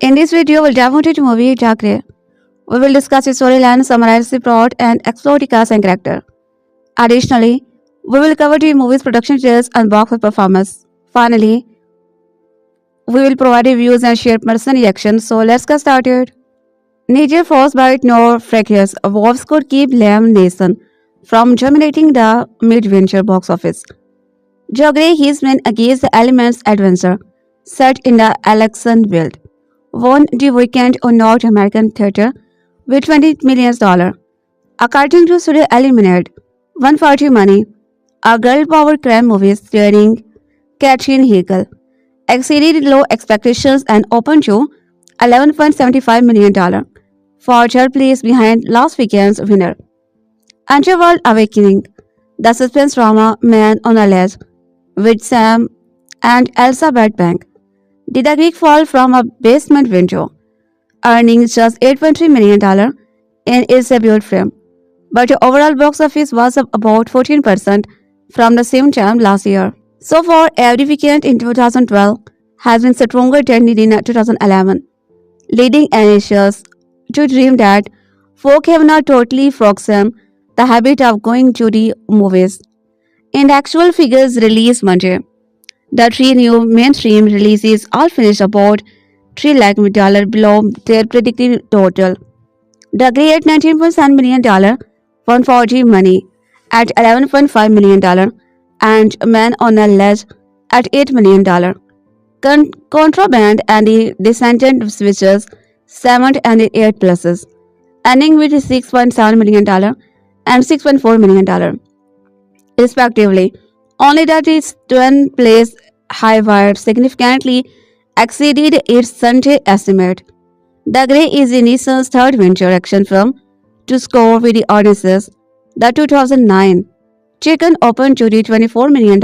In this video, we'll dive into the movie GreyThe Grey. We will discuss its storyline, summarize the plot, and explore the cast and character. Additionally, we will cover the movie's production details and box office performance. Finally, we will provide reviews and share personal reactions. So let's get started. Neither frostbite nor fracas wolves could keep Liam Neeson from dominating the mid-venture box office. GreyThe Grey his win against the Elements adventure set in the Alaskan world won the weekend on North American theater with $20 million. According to Studio Eliminated, 140 money, a girl power crime movie starring Catherine Hegel exceeded low expectations and opened to $11.75 million for third place behind last weekend's winner. Underworld Awakening, the suspense drama Man on a Ledge with Sam and Elsa Bank did a quick fall from a basement window, earning just $8.3 million in its debut film. But the overall box office was up about 14% from the same time last year. So far, every weekend in 2012 has been stronger than it in 2011, leading analysts to dream that folk have not totally forgotten the habit of going to the movies. In the actual figures released Monday, the three new mainstream releases all finished about $3 lakh below their predicted total. The Grey at $19.7 million won 40 money at $11.5 million and Man on a Ledge at $8 million. Contraband and the Descendant switches 7th and 8 places, ending with $6.7 million and $6.4 million, respectively. Only that its 10th place high wire significantly exceeded its Sunday estimate. The Grey is Neeson's third venture action film to score with the audiences. The 2009 Chicken opened to the $24 million,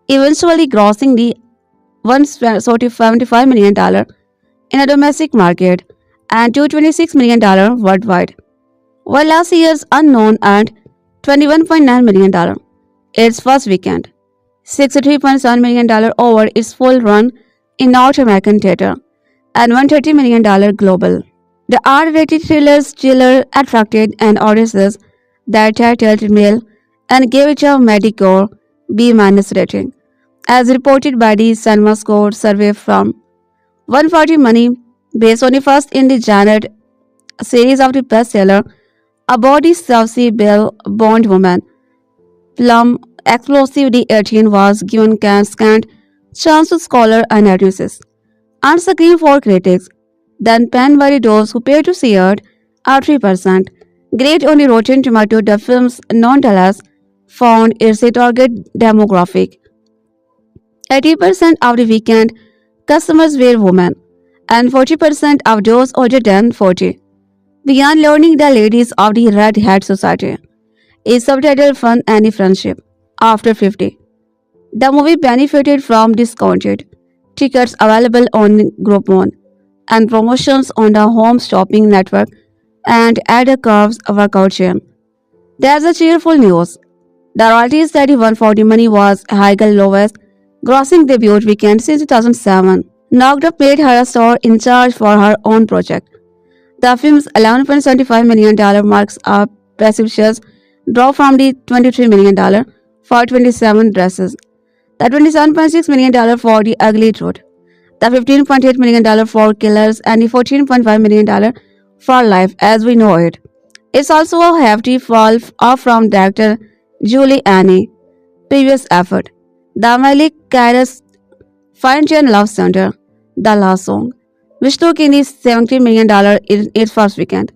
eventually grossing the $175 million in a domestic market and $226 million worldwide, while last year's Unknown earned $21.9 million its first weekend, $63.7 million over its full run in North American theater, and $130 million global. The R-rated thriller attracted an audiences that titled male and gave it a Medicore B- rating, as reported by the Cinema Score survey from 140 Money, based on the first in the genre series of the bestseller about the saucy Belle Bond woman. Plum Explosive the 18 was given scant chance to scholar and analysis, and screen for critics, then panned by those who paid to see it at 3%. Great on the Rotten Tomato, the film's nonetheless found its target demographic. 80% of the weekend customers were women, and 40% of those older than 40. Beyond learning the ladies of the Red Hat Society is subtitled Fun and Friendship after 50. The movie benefited from discounted tickets available on Groupon and promotions on the Home Shopping Network and at a Curves workout chain. There's a cheerful news. The royalties that 140 money was Hegel's lowest grossing debut weekend since 2007. Knocked Up made her a star in charge for her own project. The film's $11.75 million marks a precipitous drop from the $23 million for 27 dresses, the $27.6 million for The Ugly Truth, the $15.8 million for Killers, and the $14.5 million for Life as We Know It. It's also a hefty fall off from director Julie Anne's previous effort, the Malik Kairos Fine Gen Love Center, The Last Song, which took in the $70 million in its first weekend.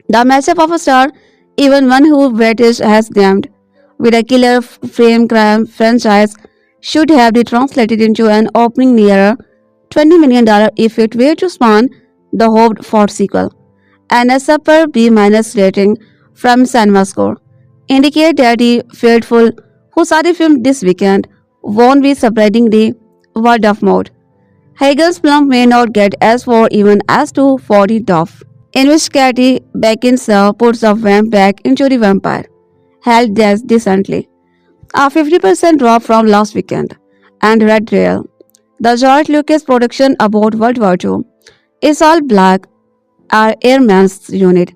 The matchup of a star, even one who British has damned, with a killer frame crime franchise, should have been translated into an opening near $20 million if it were to spawn the hoped for sequel, and a superb B- rating from Cinema Score indicate that the faithful who saw the film this weekend won't be spreading the word of mouth. Hegel's Plum may not get as far even as to 40 Duff, in which Katie Beckinsale puts a vamp back into the vampire, held decently, a 50% drop from last weekend, and Red Rail, the George Lucas production about World War II, It's all black. Our airman's unit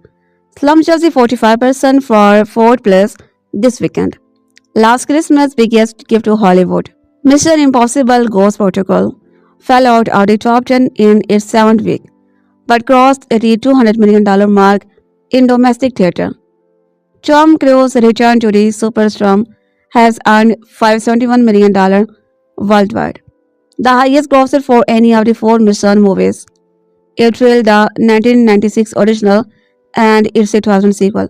slumped just the 45% for fourth place this weekend. Last Christmas' biggest gift to Hollywood. Mission Impossible Ghost Protocol fell out of the top 10 in its seventh week, but crossed the $200 million mark in domestic theater. Tom Cruise's return to the superstar has earned $571 million worldwide, the highest grosser for any of the four Mission movies. It trailed the 1996 original and its 2000 sequel.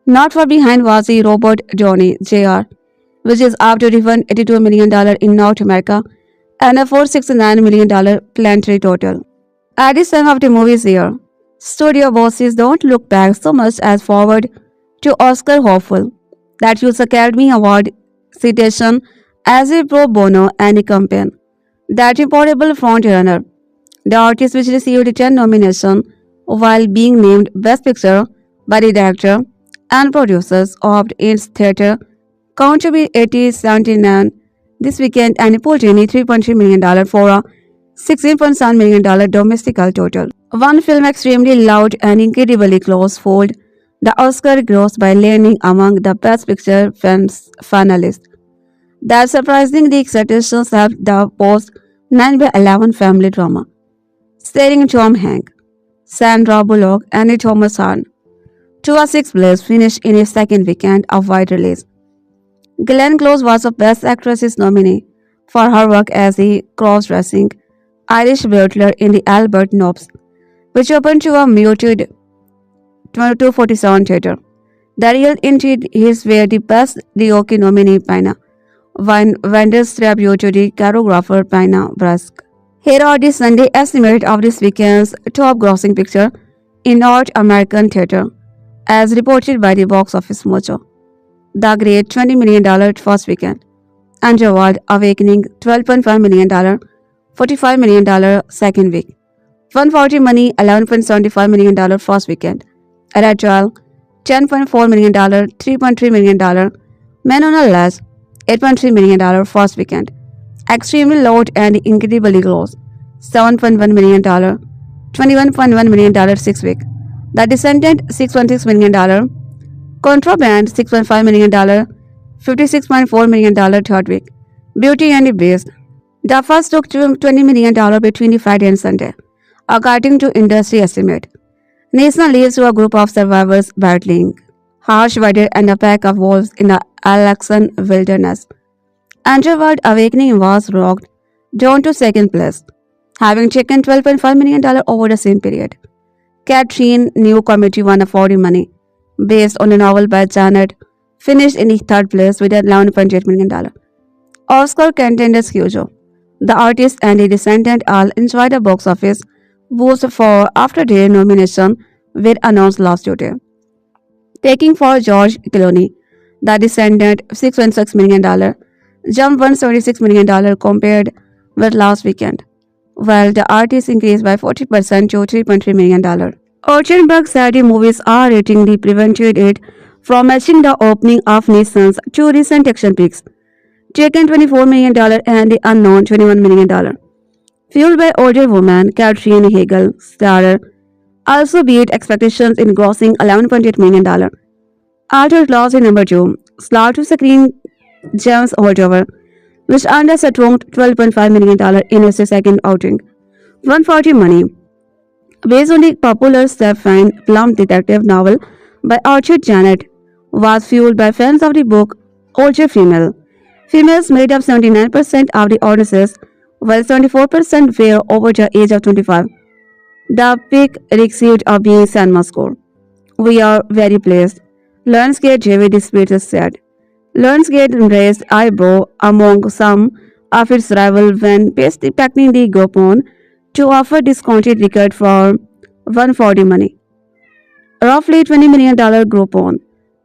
Not far behind was the robot Johnny Jr., which is up to $182 million in North America and a $469 million planetary total. At this time of the movie's year, studio bosses don't look back so much as forward to Oscar hopeful that use Academy Award citation as a pro bono and campaign. That importable front runner, the artist which received 10 nominations while being named Best Picture by the director and producers of its theater, count to be 8079 this weekend and pulled in $3.3 million for a $16.7 million domestic total. One film extremely loud and incredibly close fooled the Oscar gross by landing among the Best Picture finalists. That surprisingly expectations have the post 9 by 11 family drama, starring Tom Hanks, Sandra Bullock, and Thomas Hahn, to a sixth place finish in its second weekend of wide release. Glenn Close was a Best Actress nominee for her work as the cross-dressing Irish butler in the Albert Nobbs, which opened to a muted 247 theater. The real indeed is where the Best Rookie nominee Pina Wenders tribute to the choreographer Pina Brusk. Here are the Sunday estimate of this weekend's top grossing picture in North American theater, as reported by the Box Office Mojo. The Great $20 million first weekend. Underworld Awakening $12.5 million, $45 million second week. 140 Money $11.75 million first weekend. Red Joel $10.4 million, $3.3 million. Men on a Less $8.3 million first weekend. Extremely loud and incredibly close $7.1 million, $21.1 million sixth week. The Descendant $6.6 million. Contraband $6.5 million, $56.4 million third week. Beauty and the Beast. The first took $20 million between the Friday and Sunday, according to industry estimate. Neeson leads to a group of survivors battling harsh weather and a pack of wolves in the Alaskan wilderness. Underworld Awakening was rocked down to second place, having taken $12.5 million over the same period. Catherine New Committee won a 40 money, based on a novel by Janet, finished in the third place with $11.8 million. Oscar contenders Hugo, The Artist and The Descendant all enjoyed a box office boost for after their nomination were announced last Tuesday. Taking for George Clooney, The Descendant $6.6 million, jumped $176 million compared with last weekend, while The Artist increased by 40% to $3.3 million. Orchenberg said the movie's R rating prevented it from matching the opening of Neeson's two recent action picks, Taken $24 million and The Unknown $21 million. Fueled by older woman Catherine Hegel, starrer, also beat expectations in grossing $11.8 million. After loss in number 2, slot to screen James Holdover, which earned a strong $12.5 million in its second outing. 140 Money, based on the popular Stephen Plum detective novel by Archer Janet, was fueled by fans of the book Older Female. Females made up 79% of the audiences, while 74% were over the age of 25. The pick received a B cinema score. We are very pleased, Lionsgate David Spears said. Lionsgate raised eyebrow among some of its rivals when packing the Groupon to offer discounted ticket for 140 money. Roughly $20 million Groupon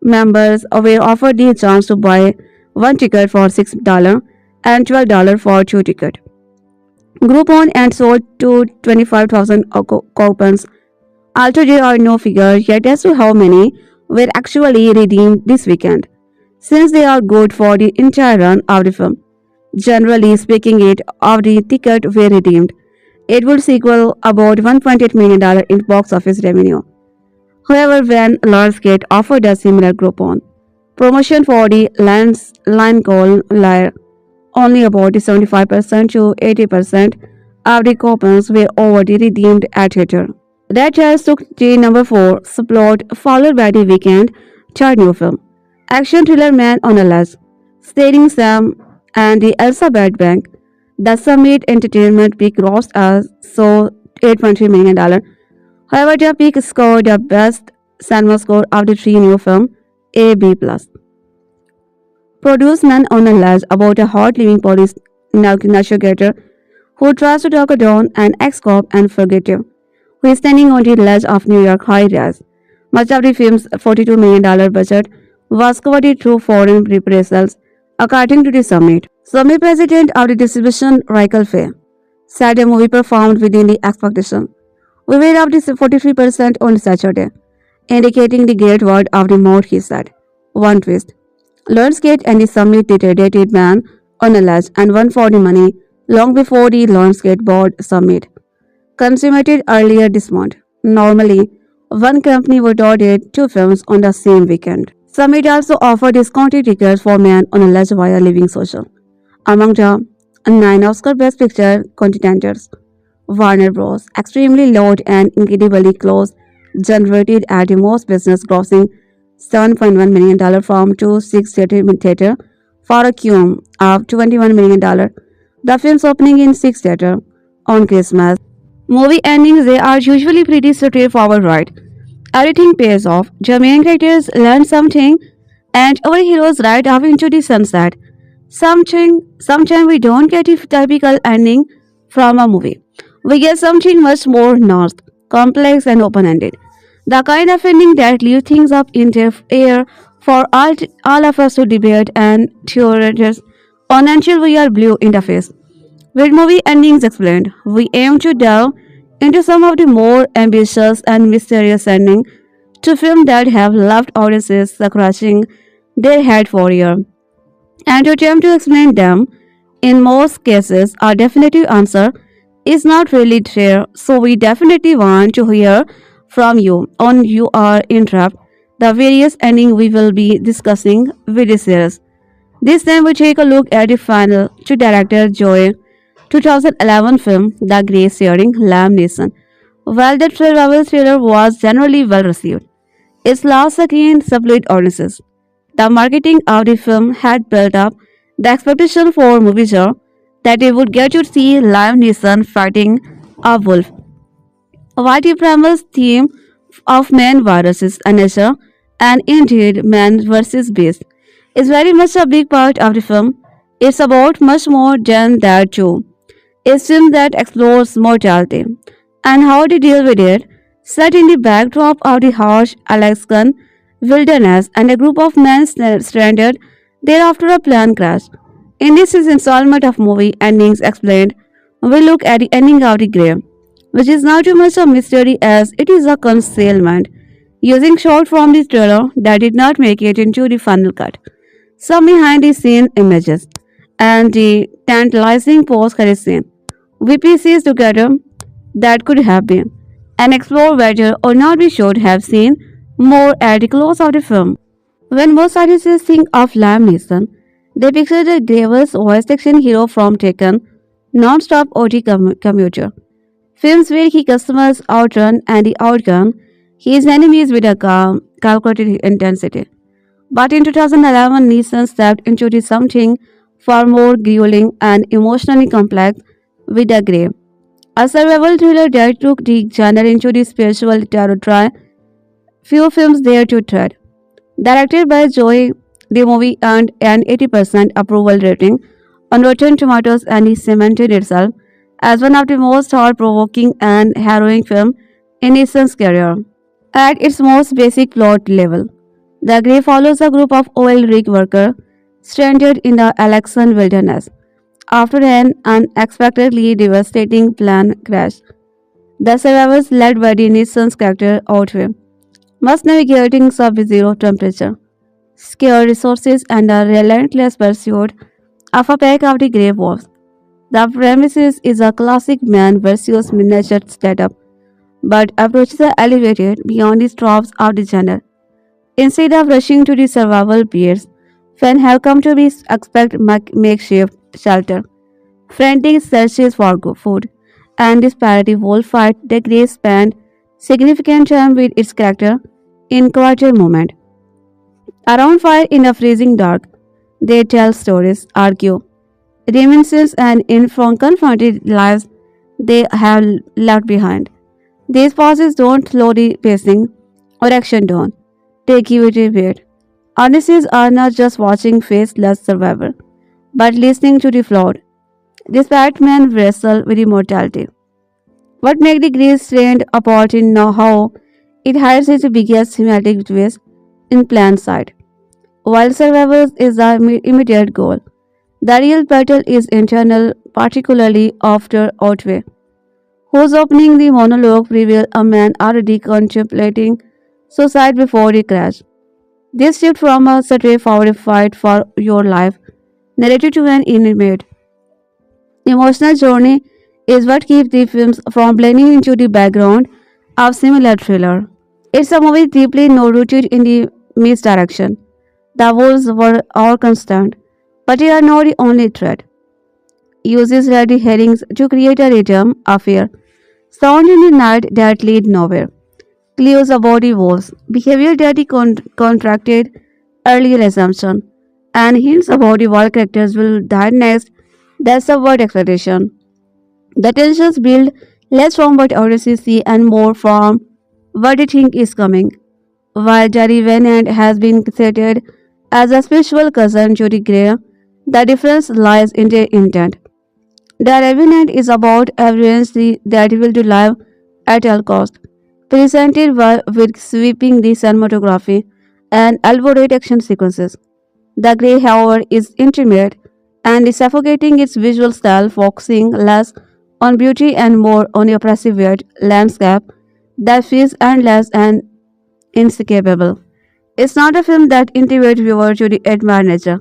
members were offered the chance to buy one ticket for $6 and $12 for two tickets. Groupon and sold to 25,000 coupons. Although there are no figures yet as to how many were actually redeemed this weekend, since they are good for the entire run of the film. Generally speaking, 8 of the tickets were redeemed. It would sequel about $1.8 million in box office revenue. However, when Lionsgate offered a similar Groupon promotion for the line called Lyre, only about 75% to 80% of the coupons were already redeemed at theater. That just took the number 4 subplot followed by the weekend third new film. Action thriller Man on a Leash, starring Sam and the Elsa Bank. The Summit Entertainment peak grossed as so $8.3 million. However, the peak scored the best cinema score of the three new film, A B+. Produced Man on a Leash about a hot living police investigator who tries to talk down an ex-cop and fugitive who is standing on the ledge of New York high rise. Much of the film's $42 million budget was covered through foreign reprisals, according to the Summit. Summit president of the distribution, Michael Fay, said the movie performed within the expectation. We were up to 43% on Saturday, indicating the great word of the mouth, he said. One twist. Lionsgate and the Summit did Man on a Ledge and won for the money long before the Lionsgate board Summit consummated earlier this month. Normally, one company would order two films on the same weekend. Summit also offered discounted tickets for Man on a Ledge via Living Social. Among the nine Oscar Best Picture contenders, Warner Bros. Extremely loud and incredibly close generated at the most business grossing $7.1 million from two six-theater theater for a cum of $21 million. The film's opening in six theater on Christmas. Movie endings they are usually pretty straightforward, right? Everything pays off. The main characters learn something, and our heroes ride off into the sunset. Sometimes we don't get a typical ending from a movie. We get something much more nuanced, complex, and open-ended. The kind of ending that leaves things up in the air for all of us to debate and theorize on until we are blue in the face. With movie endings explained, we aim to delve into some of the more ambitious and mysterious endings to films that have left audiences scratching their head for years. And to attempt to explain them, in most cases, our definitive answer is not really there, so we definitely want to hear from you on you are interrupt the various endings we will be discussing with this series. This time we take a look at the final to director Joe 2011 film The Grey starring Liam Neeson. While the survival thriller was generally well received, its loss again split audiences. The marketing of the film had built up the expectation for moviegoers that they would get to see Liam Neeson fighting a wolf. While the primal theme of man versus nature and indeed man versus beast is very much a big part of the film, it's about much more than that too. A film that explores mortality and how to deal with it, set in the backdrop of the harsh Alaskan wilderness and a group of men stranded there after a plane crash. In this installment of movie endings explained, we look at the ending of the grave, which is not too much a mystery as it is a concealment, using shot from the trailer that did not make it into the final cut, some behind the scene images, and the tantalizing post credit scene. We pieces together that could have been, and explore whether or not we should have seen more at the close of the film. When most audiences think of Liam Neeson, they picture the devil's voice action hero from Taken, non-stop OT commuter. Films where he customers outrun and the outgun his enemies with a calm, calculated intensity. But in 2011, Neeson stepped into the something far more grueling and emotionally complex with The Grey, a survival thriller that took the genre into the spiritual territory few films dare to tread. Directed by Joey, the movie earned an 80% approval rating on Rotten Tomatoes and it cemented itself as one of the most thought-provoking and harrowing films in Neeson's career. At its most basic plot level, The Grey follows a group of oil rig workers stranded in the Alaskan wilderness after an unexpectedly devastating plane crash. The survivors, led by the Neeson's character Ottway, must navigating sub-zero temperature, scarce resources, and a relentless pursuit of a pack of the grey wolves. The premises is a classic man versus miniature setup, but approaches are elevated beyond the tropes of the genre. Instead of rushing to the survival piers, fans have come to be expect makeshift shelter, frantic searches for food, and disparity wolf fight. The Grey spend significant time with its character in quieter moment. Around fire in the freezing dark, they tell stories, argue, reminisce, and inform confronted lives they have left behind. These pauses don't slow the pacing or action down. They give it a weight. Audiences are not just watching faceless survivor, but listening to the flawed, despite men wrestle with immortality. What makes the Greece stand apart in know how it hides its biggest thematic twist in plain sight. While survival is the immediate goal, the real battle is internal, particularly after Ottway, whose opening the monologue reveals a man already contemplating suicide before the crash. This shift from a straightforward fight for your life narrative to an intimate, emotional journey is what keeps the films from blending into the background of similar thriller. It's a movie deeply no rooted in the misdirection. The wolves were all constant, but they are not the only threat. Uses red herrings to create a rhythm, a fear, sound in the night that lead nowhere. Clues about the wolves, behavior that he contracted earlier assumption, and hints about the wild characters will die next. That's the word expectation. The tensions build less from what audiences see and more from what they think is coming. While Jerry Venant has been cited as a spiritual cousin to the Grey, the difference lies in their intent. The Revenant is about evidence that will to live at all cost, presented with sweeping the cinematography and elaborate action sequences. The Grey, however, is intimate and is suffocating its visual style, focusing less on beauty and more on the oppressive weird landscape that feels endless and inescapable. It's not a film that intimates viewer to the admire nature,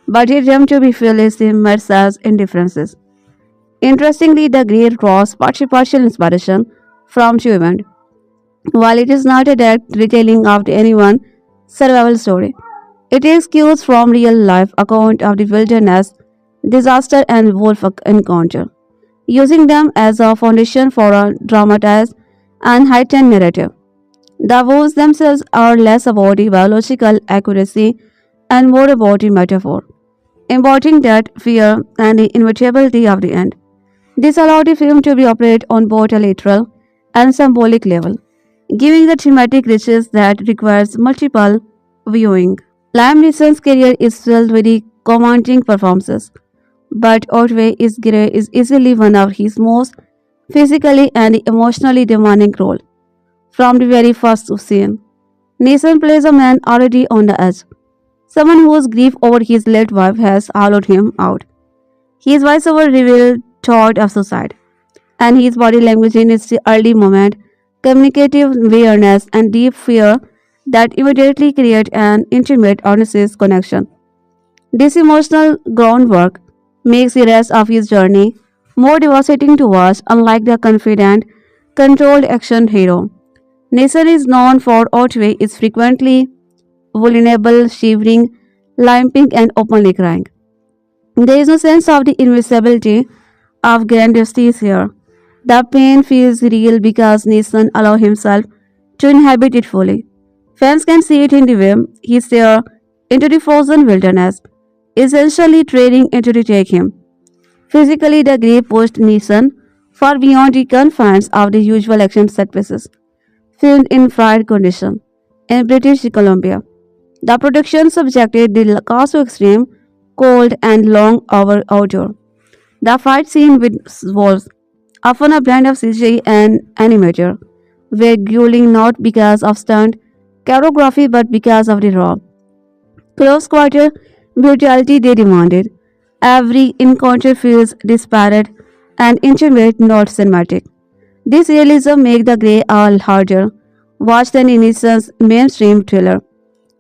but it aims to be fearless in Mercer's indifferences. Interestingly, the Grey draws partial inspiration from two events. While it is not a direct retelling of anyone's survival story, it takes cues from real life account of the wilderness, disaster, and wolf encounter, using them as a foundation for a dramatized and heightened narrative. The wolves themselves are less about the biological accuracy and more about the metaphor, embodying that fear and the inevitability of the end. This allowed the film to be operated on both a literal and symbolic level, giving the thematic riches that requires multiple viewing. Liam Neeson's career is filled with the commanding performances, but Ottway is Grey is easily one of his most physically and emotionally demanding roles. From the very first scene, Neeson plays a man already on the edge, someone whose grief over his late wife has hollowed him out. His voiceover revealed thought of suicide, and his body language in its early moment, communicative awareness, and deep fear that immediately create an intimate, honest connection. This emotional groundwork makes the rest of his journey more devastating to watch, unlike the confident, controlled action hero. Neeson is known for Otway is frequently vulnerable, shivering, limping, and openly crying. There is no sense of the invisibility of grandiosity here. The pain feels real because Neeson allows himself to inhabit it fully. Fans can see it in the way he stares into the frozen wilderness, essentially trading into to take him. Physically, the Grey pushed Neeson far beyond the confines of the usual action set pieces, filmed in fried condition in British Columbia. The production subjected the cast to extreme, cold, and long hour outdoor. The fight scene with wolves, often a blend of CGI and animator, were grueling not because of stunt choreography but because of the raw, close quarter brutality they demanded. Every encounter feels disparate and intimate, not cinematic. This realism makes the Grey all harder watch than Innocent's mainstream thriller.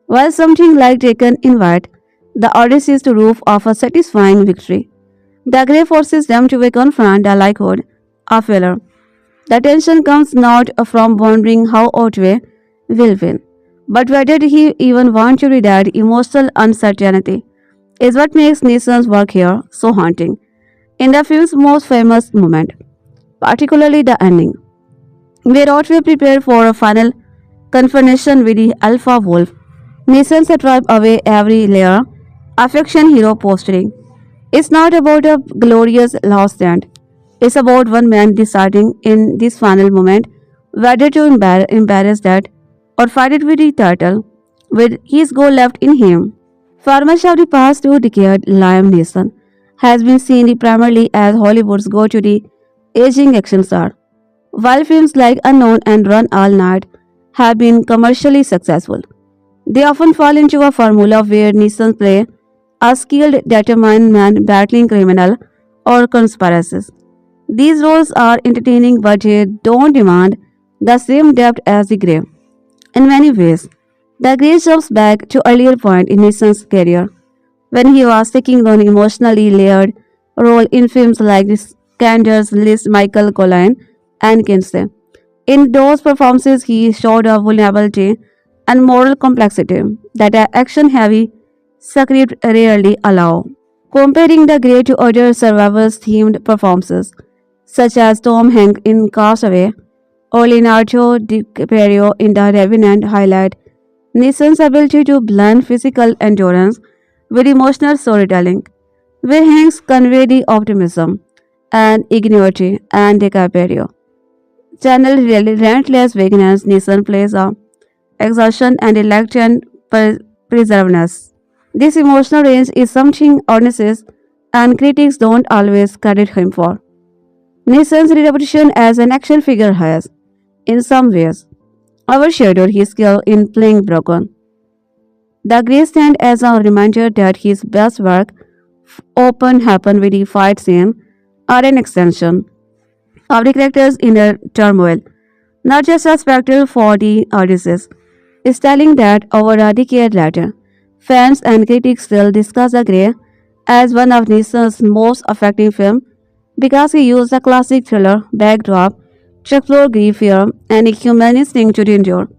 While something like Taken invite the audience to roof of a satisfying victory, The Grey forces them to confront the likelihood of failure. The tension comes not from wondering how Otway will win, but whether he even wants to be that emotional uncertainty is what makes Neeson's work here so haunting. In the film's most famous moment, particularly the ending, where Otway prepared for a final confrontation with the alpha wolf, Neeson stripped away every layer affection hero posturing. It's not about a glorious last stand. It's about one man deciding in this final moment whether to embarrass that or fight it with the turtle, with his goal left in him. For much of the past 2 decades, Liam Neeson has been seen primarily as Hollywood's go-to the aging action star. While films like Unknown and Run All Night have been commercially successful, they often fall into a formula where Neeson play a skilled, determined man battling criminal or conspiracies. These roles are entertaining but they don't demand the same depth as the Grey. In many ways, the Grey jumps back to earlier point in Neeson's career when he was taking on emotionally layered role in films like Scander's List, Michael Collin, and Kinsey. In those performances, he showed a vulnerability and moral complexity that action-heavy scripts rarely allow. Comparing the Grey to other survivors-themed performances, such as Tom Hanks in Castaway or Leonardo DiCaprio in The Revenant, highlight Neeson's ability to blend physical endurance with emotional storytelling, where Hanks convey the optimism and ingenuity and DiCaprio channel relentless vigilance. Neeson plays a exhaustion and reluctant preservedness. This emotional range is something audiences and critics don't always credit him for. Neeson's reputation as an action figure has, in some ways, overshadowed his skill in playing broken. The Grey stand as a reminder that his best work often happen with the fight scene are an extension of the character's inner turmoil, not just a spectacle for the audiences. Is telling that over a decade later, fans and critics still discuss The Grey as one of Neeson's most effective films because he used a classic thriller backdrop to explore grief, fear, and a human instinct to endure.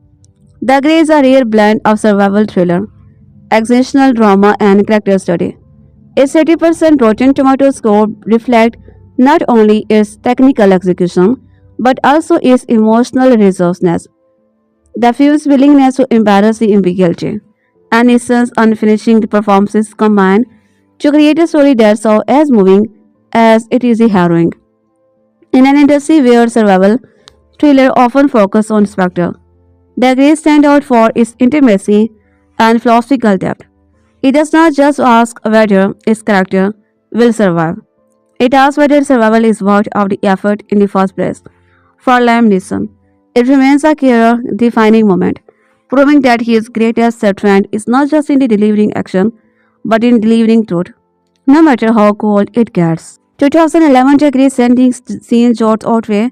The Grey is a rare blend of survival thriller, existential drama, and character study. Its 30% Rotten Tomatoes score reflects not only its technical execution but also its emotional resourcefulness. The film's willingness to embrace the ambiguity and Neeson's unfinished performances combine to create a story that's so as moving as it is harrowing. In an industry where survival thrillers often focus on spectacle, The Grey stands out for its intimacy and philosophical depth. It does not just ask whether its character will survive. It asks whether survival is worth of the effort in the first place. For Liam Neeson, it remains a career-defining moment, proving that his greatest strength is not just in the delivering action, but in delivering truth, no matter how cold it gets. 2011 The Grey sending seen George Ottway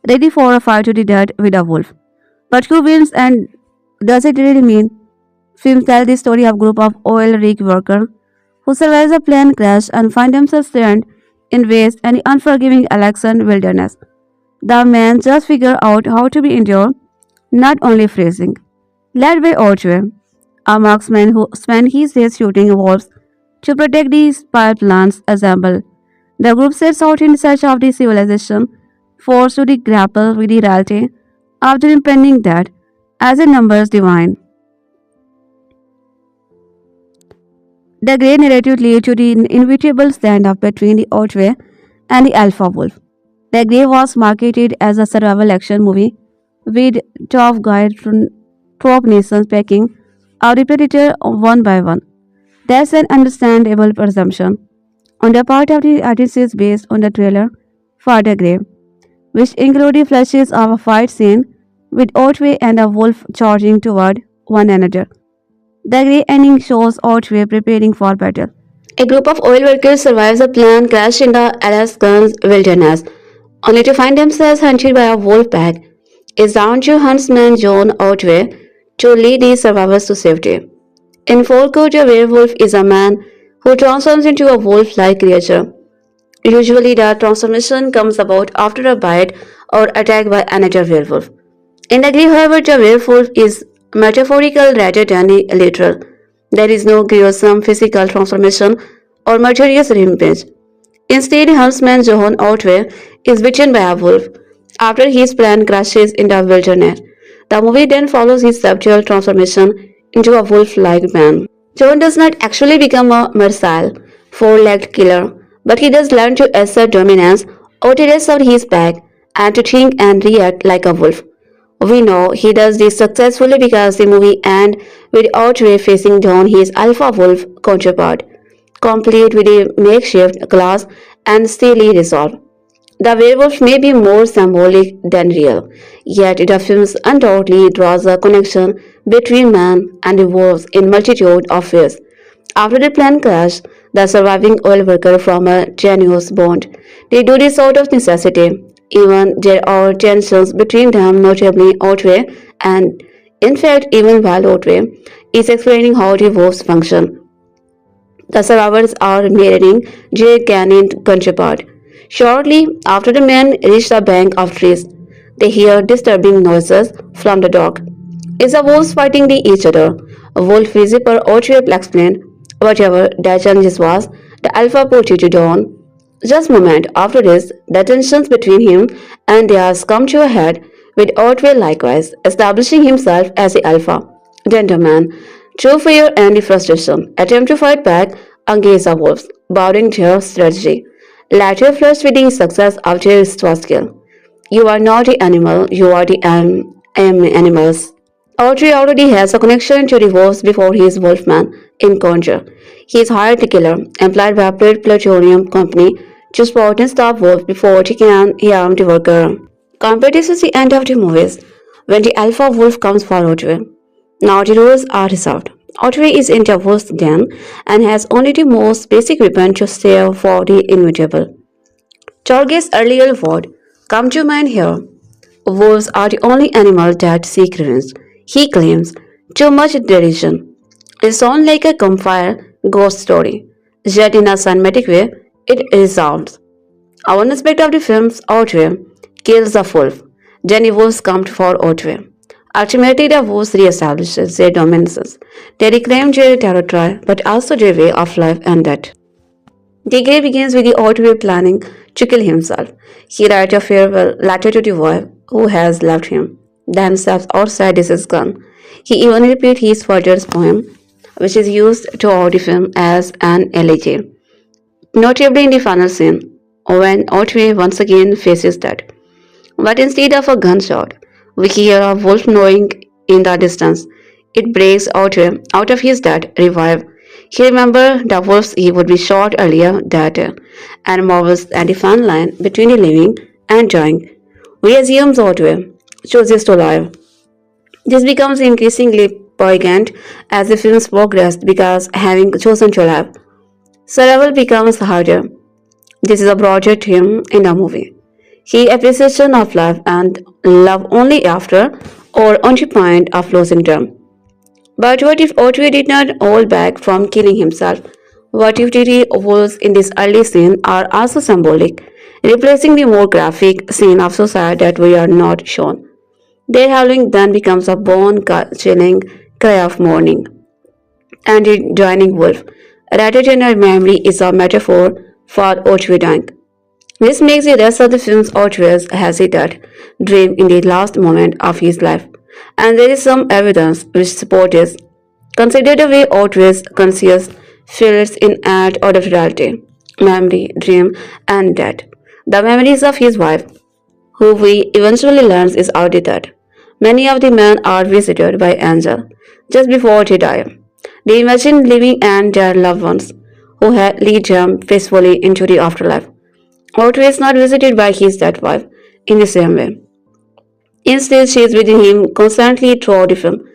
ready for a fight to the death with a wolf. But who wins and does it really mean? Films tell the story of a group of oil rig workers who survive a plane crash and find themselves stranded in waste and unforgiving Alaskan wilderness. The men just figure out how to be endured, not only freezing. Led by Ottway, a marksman who spent his days shooting wolves to protect these pipelines assemble. The group sets out in search of the civilization, forced to grapple with the reality of the impending death as a numbers divine. The Grey narrative leads to the inevitable standoff between the Ottway and the Alpha Wolf. The Grey was marketed as a survival action movie with tough guide from top nations picking out the predator one by one. That's an understandable presumption on the part of the artists based on the trailer for The Grey, which included flashes of a fight scene with Ottway and a wolf charging toward one another. The Grey ending shows Ottway preparing for battle. A group of oil workers survives a plane crash in the Alaskan wilderness, only to find themselves hunted by a wolf pack. It's down to huntsman John Ottway to lead these survivors to safety. In folklore, a werewolf is a man who transforms into a wolf-like creature, Usually, the transformation comes about after a bite or attack by another werewolf. In the Grey, however, the werewolf is metaphorical rather than literal. There is no gruesome physical transformation or murderous rampage. Instead, huntsman John Ottway is bitten by a wolf after his plan crashes in the wilderness. The movie then follows his subtle transformation into a wolf-like man. John does not actually become a mercile, four-legged killer, but he does learn to assert dominance over the rest of his pack and to think and react like a wolf. We know he does this successfully because the movie ends with Ottway facing down his alpha wolf counterpart, complete with a makeshift glass and steely resolve. The werewolf may be more symbolic than real, yet the film undoubtedly draws a connection between man and the wolves in multitude of ways. After the plane crash, the surviving oil worker form a tenuous bond. They do this out of necessity. Even there are tensions between them, notably Otway, and in fact, even while Otway is explaining how the wolves function. The survivors are mirroring Joe Carnahan's counterpart. Shortly after the men reach the bank of trees, they hear disturbing noises from the dock. It's the wolves fighting each other. A wolf whisper Otway explained whatever the challenges was, the alpha put it down. Just a moment after this, the tensions between him and theirs come to a head, with Otway likewise establishing himself as the alpha. Gentleman, through fear and frustration, attempt to fight back against the wolves, bowing their strategy. Latter flushed with the success of their first kill. You are not the animal, you are the animals. Audrey already has a connection to the wolves before he is Wolfman in Conjure. He is hired the killer, employed by a plutonium company, to spot and stop wolves before he can harm the worker. Competition is the end of the movies when the alpha wolf comes for Audrey. Now the rules are resolved. Ottway is in the wolf's den and has only the most basic weapon to stare for the inevitable. Torge's earlier word come to mind here. Wolves are the only animal that seek revenge. He claims too much derision. It sounds like a campfire ghost story, yet in a cinematic way, it resounds. One aspect of the film's Otway kills the wolf. Then the wolves come for Otway. Ultimately, the wolves reestablishes their dominance. They reclaim their territory, but also their way of life and death. The game begins with the Otway planning to kill himself. He writes a farewell letter to the wife who has left him, then steps outside with his gun. He even repeats his father's poem, which is used throughout the film as an elegy. Notably in the final scene, when Otway once again faces death. But instead of a gunshot, we hear a wolf knowing in the distance. It breaks Otway out of his dead revive. He remembers the wolves he would be shot earlier that day and marvels at the fine line between the living and dying. We assume Otway chooses to live. This becomes increasingly poignant as the films progress because having chosen to live, survival becomes harder. This is a broader theme in the movie. He appreciation of life and love only after or on the point of losing them. But what if Otway did not hold back from killing himself? What if the wolves in this early scene are also symbolic, replacing the more graphic scene of suicide that we are not shown? Their howling then becomes a bone-chilling cry of mourning, and the joining wolf, rather than a memory, is a metaphor for Otway dying. This makes the rest of the film's Ottway's hesitant dream in the last moment of his life, and there is some evidence which supports this. Consider the way Ottway's conscious feels in act out of reality, memory, dream, and death. The memories of his wife, who we eventually learn is already dead. Many of the men are visited by angels just before they die. They imagine living and their loved ones, who lead them peacefully into the afterlife. Otway is not visited by his dead wife in the same way. Instead, she is with him constantly throughout the film.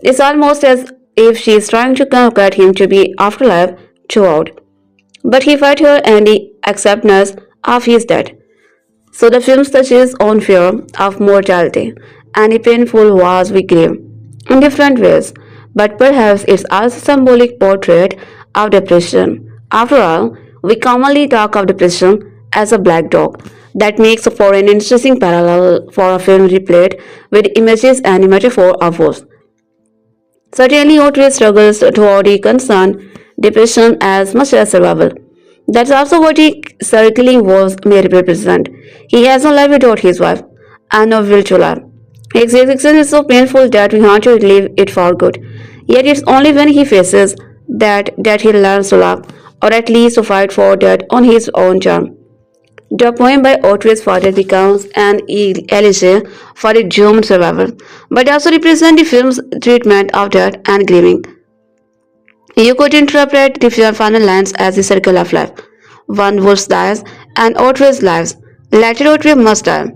It's almost as if she is trying to get him to be afterlife throughout. But he fights her and the acceptance of his death. So the film touches on fear of mortality and the painful wars we grieve in different ways, but perhaps it's also a symbolic portrait of depression. After all, we commonly talk of depression as a black dog. That makes for an interesting parallel for a film replayed with images and metaphor of wolves. Certainly, Ottway struggles toward a concern depression as much as survival. That's also what a circling wolves may represent. He has no life without his wife, and no will to live. His existence is so painful that we want to leave it for good. Yet it's only when he faces that he learns to laugh, or at least to fight for that on his own terms. The poem by Ottway's father becomes an elegy for a doomed survivor, but also represents the film's treatment of death and grieving. You could interpret the final lines as the circle of life. One wolf dies, and Ottway's lives. Later Ottway must die,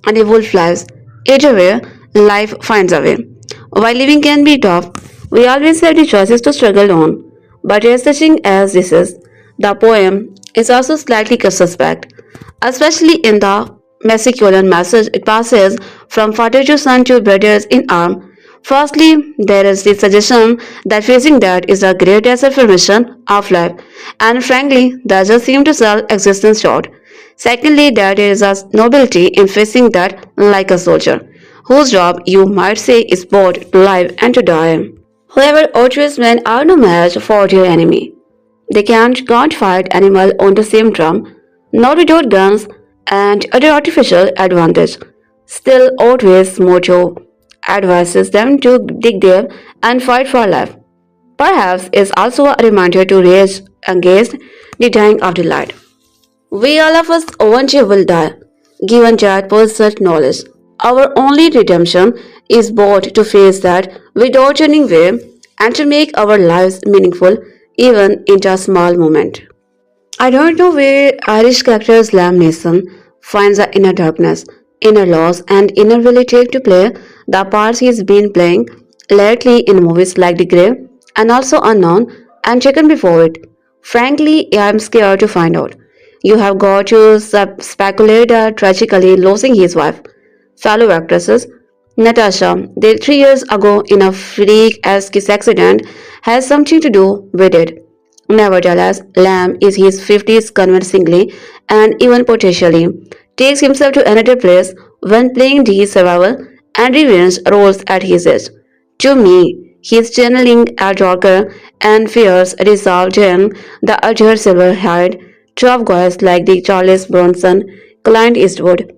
and a wolf lives. Either way, life finds a way. While living can be tough, we always have the choices to struggle on. But as touching as this is, the poem is also slightly suspect, especially in the masculine message it passes from father to son to brothers in arms. Firstly, there is the suggestion that facing death is the greatest affirmation of life, and frankly, that just seems to sell existence short. Secondly, there is a nobility in facing death like a soldier, whose job you might say is both to live and to die. However, Ottway's men are no match for their enemy. They can't fight animal on the same drum, not without guns and other artificial advantage. Still, Ottway's motto advises them to dig deep and fight for life. Perhaps it's also a reminder to rage against the dying of the light. We all of us one day will die, given that personal knowledge. Our only redemption is both to face that without turning away and to make our lives meaningful even in a small moment. I don't know where Irish character Liam Neeson finds the inner darkness, inner loss, and inner ability to play the parts he's been playing lately in movies like The Grey and also Unknown and Chicken before it. Frankly, I'm scared to find out. You have got to speculate tragically losing his wife, fellow actresses. Natasha, dead 3 years ago in a freak-esque accident, has something to do with it. Nevertheless, Lamb is his 50s convincingly and even potentially takes himself to another place when playing these survival and revenge roles at his age. To me, he is channeling a darker and fierce resolve than the other silver-haired tough guys like the Charles Bronson, Clint Eastwood,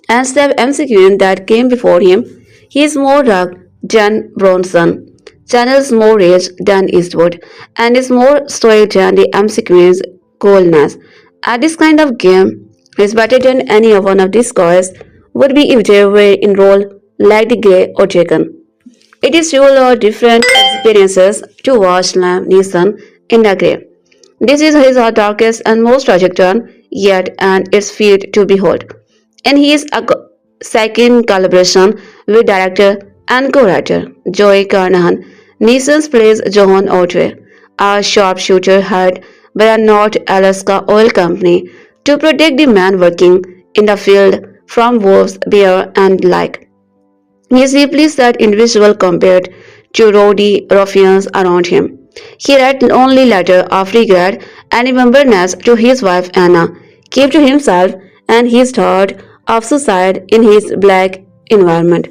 and Steve McQueen that came before him. He is more rugged than Bronson, channels more rage than Eastwood, and is more stoic than the McQueen's coolness. At this kind of game, is better than any one of these guys would be if they were in role like the Grey or Chicken. It is truly different experiences to watch Liam Neeson in the Grey. This is his darkest and most tragic turn yet, and it's feat to behold. In his second collaboration with director and co-writer Joe Carnahan, Neeson plays John Ottway, a sharpshooter hired by a North Alaska oil company to protect the men working in the field from wolves, bear, and like. He is deeply sad individual compared to rowdy ruffians around him. He writes only letter of regret and remembrance to his wife Anna, kept to himself, and his thought of suicide in his black environment.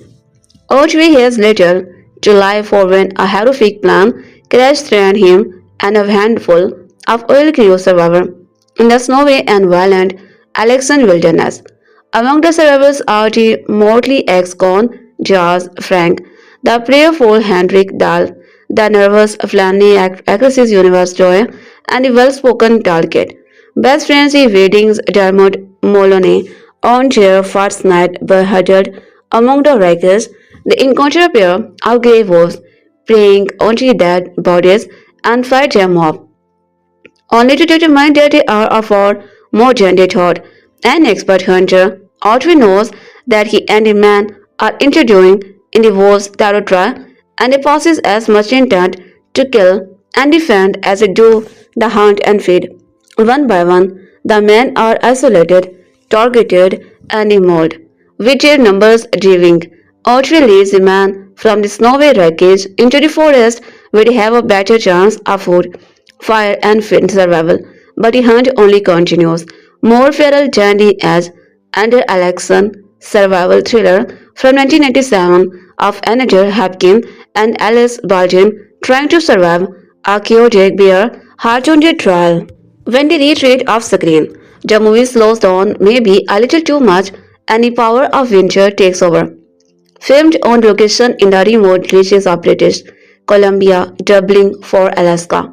Ottway has little to live for when a horrific plan crashed threatened him and a handful of oil crew survivors in the snowy and violent Alaskan wilderness. Among the survivors are the mortally ex-con Jazz Frank, the prayerful Henrik Dahl, the nervous Flanny actress Universe Joy, and the well-spoken Talcott. Best friends the weddings Dermot Moloney on their first night were huddled among the wreckage. They encounter a pair of grey wolves preying on the dead bodies and fight them off, only to determine that they are of far more than they thought. An expert hunter, Ottway knows that he and the man are interviewing in the wolves' territory, and they possess as much intent to kill and defend as they do the hunt and feed. One by one, the men are isolated, targeted, and immoled, with their numbers driving. Ottway leads the man from the snowy wreckage into the forest where they have a better chance of food, fire, and fit survival. But the hunt only continues. more feral than the edge under Alaskan survival thriller from 1997 of Anna Hopkins and Alice Baldwin trying to survive a chaotic bear heart-wounded trial. When they retreat off screen, the movie slows down maybe a little too much and the power of winter takes over. Filmed on location in the remote reaches of British Columbia, doubling for Alaska.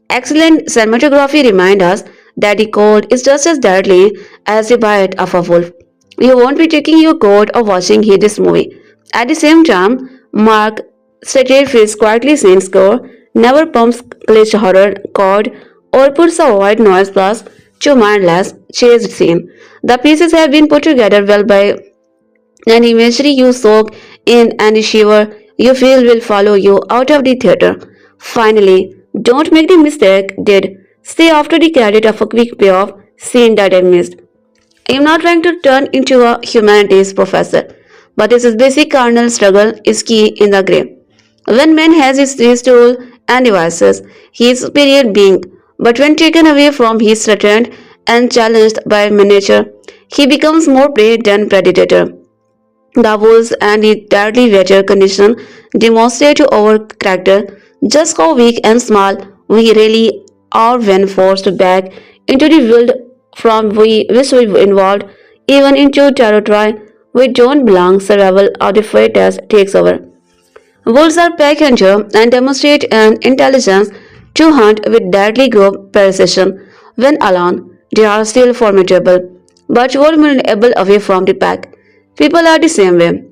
Excellent cinematography reminds us that the cold is just as deadly as the bite of a wolf. You won't be taking your coat or watching this movie. At the same time, Mark Stradford's quietly sane score never pumps glitch horror chord or puts a white noise plus to mindless chase scene. The pieces have been put together well by an imagery you soak in and the shiver you feel will follow you out of the theater. Finally, don't make the mistake did say after the credit of a quick payoff scene that I missed. I am not trying to turn into a humanities professor, but this is basic carnal struggle is key in the grave. When man has his tool and devices, he is superior being, but when taken away from his threatened and challenged by nature, he becomes more prey than predator. The wolves and the deadly weather condition demonstrate to our character just how weak and small we really are when forced back into the world from which we involved, even into territory we don't belong. Survival of the fittest takes over. Wolves are pack hunter and demonstrate an intelligence to hunt with deadly group precision. When alone, they are still formidable, but vulnerable away from the pack. People are the same way.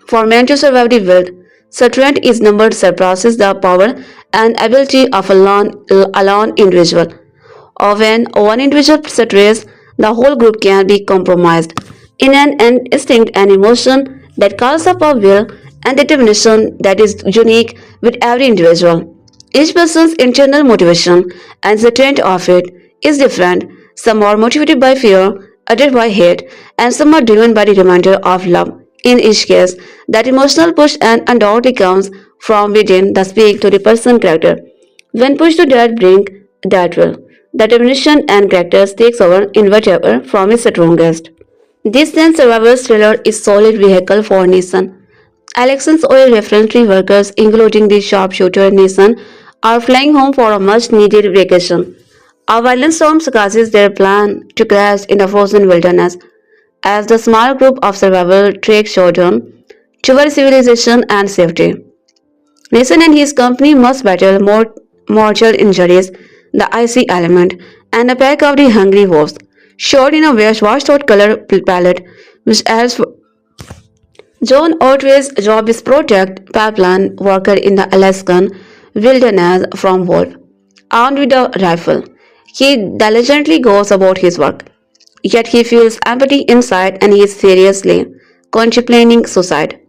For men to survive the world, strength is numbered surpasses the power and ability of a lone individual. Or when one individual strays, the whole group can be compromised. In an instinct and emotion that calls up a will and determination that is unique with every individual. Each person's internal motivation and the trend of it is different. Some are motivated by fear, others by hate, and some are driven by the reminder of love. In each case, that emotional push and undoubtedly comes from within the speak to the person character. When pushed to that brink, that will. The definition and characters takes over in whatever form is strongest. This then survival thriller is solid vehicle for Neeson. Alexan's oil refinery workers, including the sharpshooter Neeson, are flying home for a much-needed vacation. A violent storm causes their plan to crash in the frozen wilderness as the small group of survival treks showdown toward civilization and safety. Mason and his company must battle more mortal injuries, the icy element, and a pack of the hungry wolves, shot in a washed out color palette, which adds John Ottway's job is protect pipeline worker in the Alaskan wilderness from wolf. Armed with a rifle, he diligently goes about his work. Yet he feels empty inside and he is seriously contemplating suicide.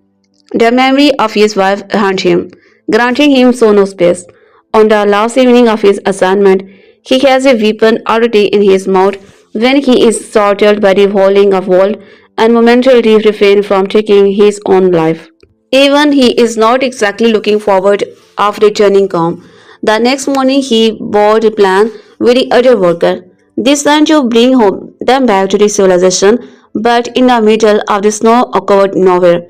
The memory of his wife haunts him, granting him so no space. On the last evening of his assignment, he has a weapon already in his mouth when he is startled by the howling of wolves and momentarily refrains from taking his own life. Even he is not exactly looking forward of returning home. The next morning he board a plan with the other worker. This time to bring them back to the civilization, but in the middle of the snow-covered nowhere.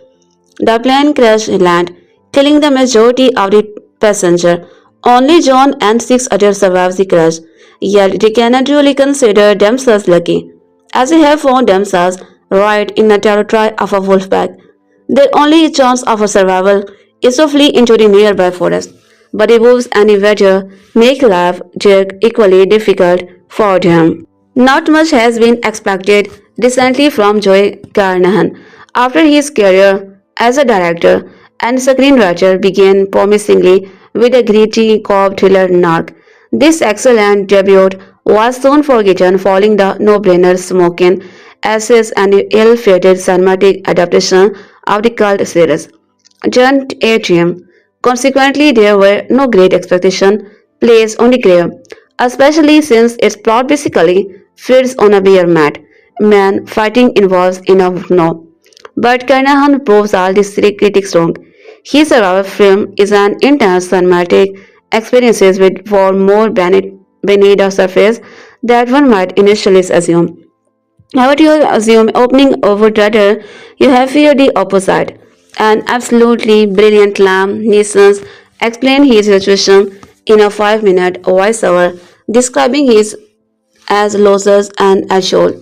The plane crashed land, killing the majority of the passengers. Only John and six others survived the crash, yet they cannot really consider themselves lucky, as they have found themselves right in the territory of a wolf pack. Their only chance of a survival is to flee into the nearby forest, but the wolves and the weather make life jerk equally difficult for them. Not much has been expected recently from Joe Carnahan after his career as a director and screenwriter began promisingly with a gritty cop thriller Narc. This excellent debut was soon forgotten following the no-brainer Smoking Asses and the ill-fated cinematic adaptation of the cult series. Turned atrium. Consequently, there were no great expectations placed on the grave, especially since its plot basically feeds on a bear mat. Man fighting involves enough no. But Carnahan proves all these three critics wrong. His survival film is an intense cinematic experience with far more beneath the surface that one might initially assume. However, you assume opening over Twitter, you have feared the opposite. An absolutely brilliant Lam Neeson explained his situation in a 5-minute voiceover, describing his as losers and assured.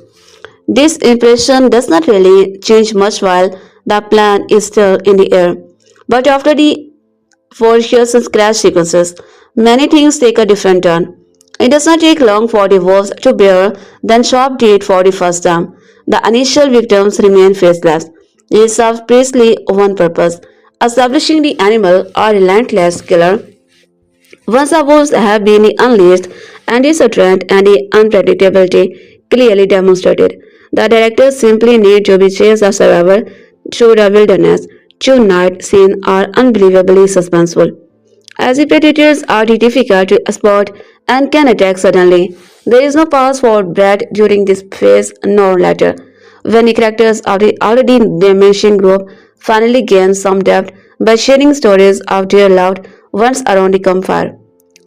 This impression does not really change much while the plan is still in the air. But after the ferocious crash sequences, many things take a different turn. It does not take long for the wolves to bear, then sharp did for the first time. The initial victims remain faceless. It serves precisely one purpose, establishing the animal a relentless killer. Once the wolves have been unleashed, and its strength and the unpredictability clearly demonstrated, the directors simply need to be chased a survivor through the wilderness. Two night scenes are unbelievably suspenseful. As the predators are difficult to spot and can attack suddenly, there is no pause for breath during this phase nor later. When the characters of the already diminishing group finally gain some depth by sharing stories of their loved ones around the campfire.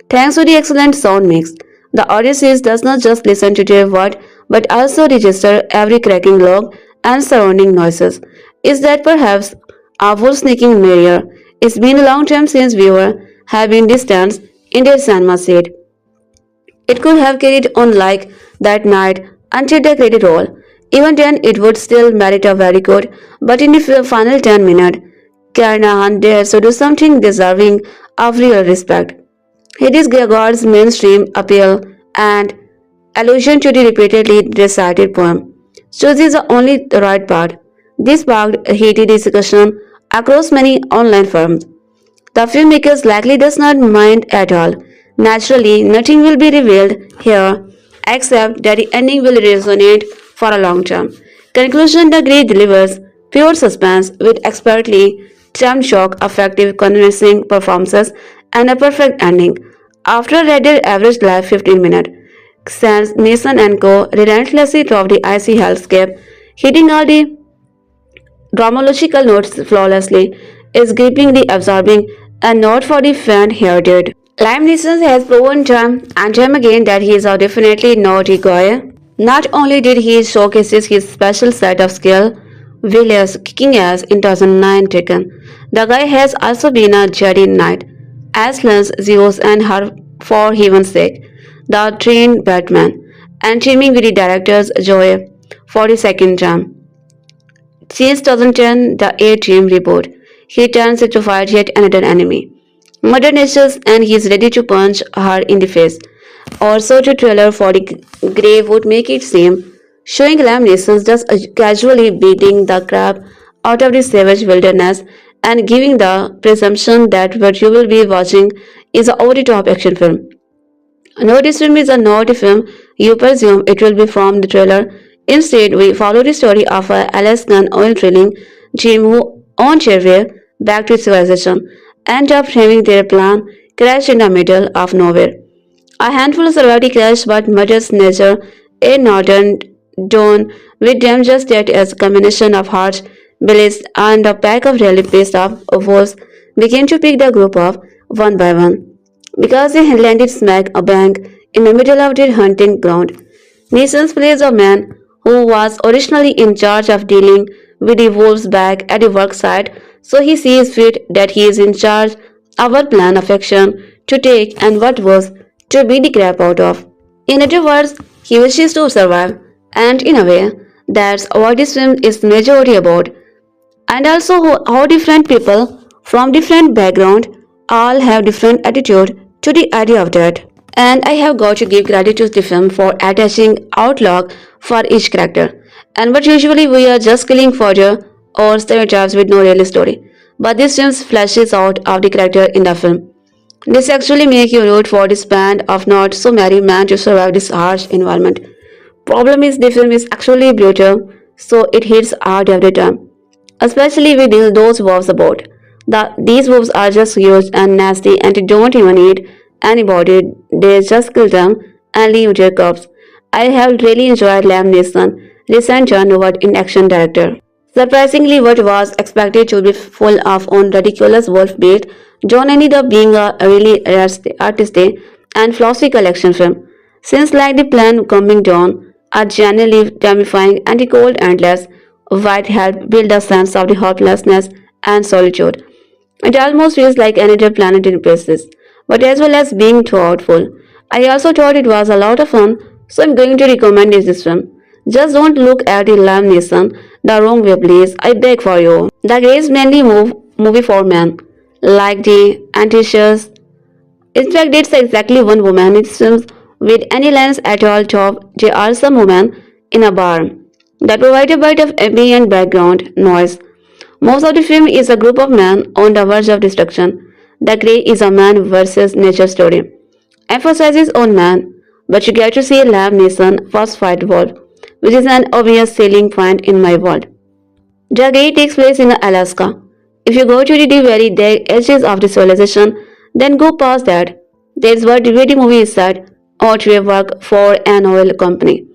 Thanks to the excellent sound mix, the audience does not just listen to their word but also register every cracking log and surrounding noises. Is that perhaps our wolf sneaking merrier? It's been a long time since viewers have been distanced in their cinema seat. It could have carried on like that night until the credit roll. Even then, it would still merit a very good, but in the final 10 minutes, Carnahan dares to do something deserving of real respect. He disregards mainstream appeal and allusion to the repeatedly recited poem. Chooses the only right part. This sparked heated discussion across many online forums. The filmmakers likely does not mind at all. Naturally, nothing will be revealed here except that the ending will resonate for a long term. Conclusion: The Grey delivers pure suspense with expertly timed shock, effective, convincing performances, and a perfect ending. After a rather average life 15 minutes, Sans Mason and Co. relentlessly drove the icy hellscape, hitting all the dramological notes flawlessly, is gripping the absorbing and not for the faint-hearted. Liam Neeson has proven time and time again that he is definitely not a guy. Not only did he showcase his special set of skill, Villiers kicking ass in 2009 Taken, the guy has also been a Jedi Knight, Aslan's Zeus and her for heaven's sake, the trained Batman, and teaming with the director's Joe for the second time. Since 2010, the A-Team reboot, he turns it to fight yet another enemy. Mother Nature's and he's ready to punch her in the face. Also, the trailer for the grave would make it seem, showing Liam Neeson just casually beating the crap out of the savage wilderness and giving the presumption that what you will be watching is an over-the-top action film. No, this film is not a film you presume it will be from the trailer. Instead, we follow the story of a Alaskan oil drilling team who, on their way back to civilization, end up having their plan crash in the middle of nowhere. A handful survive the crash, but Mother's Nature, a northern dawn with them just yet as a combination of hearts, bellies, and a pack of really pissed off wolves began to pick the group up one by one because they had landed smack a bang in the middle of their hunting ground. Neeson plays a man who was originally in charge of dealing with the wolves back at the work site, so he sees fit that he is in charge of what plan of action to take and what was to beat the crap out of. In other words, he wishes to survive, and in a way, that's what this film is majority about. And also how different people from different background all have different attitude to the idea of that. And I have got to give credit to the film for attaching outlook for each character. And but usually we are just killing fodder or stereotypes with no real story. But this film flashes out of the character in the film. This actually make you root for this band of not so merry men to survive this harsh environment. Problem is the film is actually brutal, so it hits hard every time. Especially with those wolves about. These wolves are just huge and nasty and they don't even eat anybody, they just kill them and leave their corpse. I have really enjoyed Liam Neeson, recent turnover in action director. Surprisingly, what was expected to be full of on ridiculous wolf beat, John ended up being a really artistic and philosophical action film. Scenes like the plane coming down are genuinely terrifying and the cold endless white help build a sense of the hopelessness and solitude. It almost feels like another planet in places, but as well as being thoughtful. I also thought it was a lot of fun, so I'm going to recommend this film. Just don't look at the Liam Neeson the wrong way, please. I beg for you. The Grey is mainly movie for men, like the ambitious. In fact, it's exactly one woman. It seems with any lens at all top, there are some women in a bar that provide a bit of ambient background noise. Most of the film is a group of men on the verge of destruction. The Grey is a man versus nature story. Emphasizes on man, but you get to see Liam Neeson first fight wolf, which is an obvious selling point in my world. The Grey takes place in Alaska. If you go to the very the edges of the civilization, then go past that. That's where the movie is set. Ottway work for an oil company.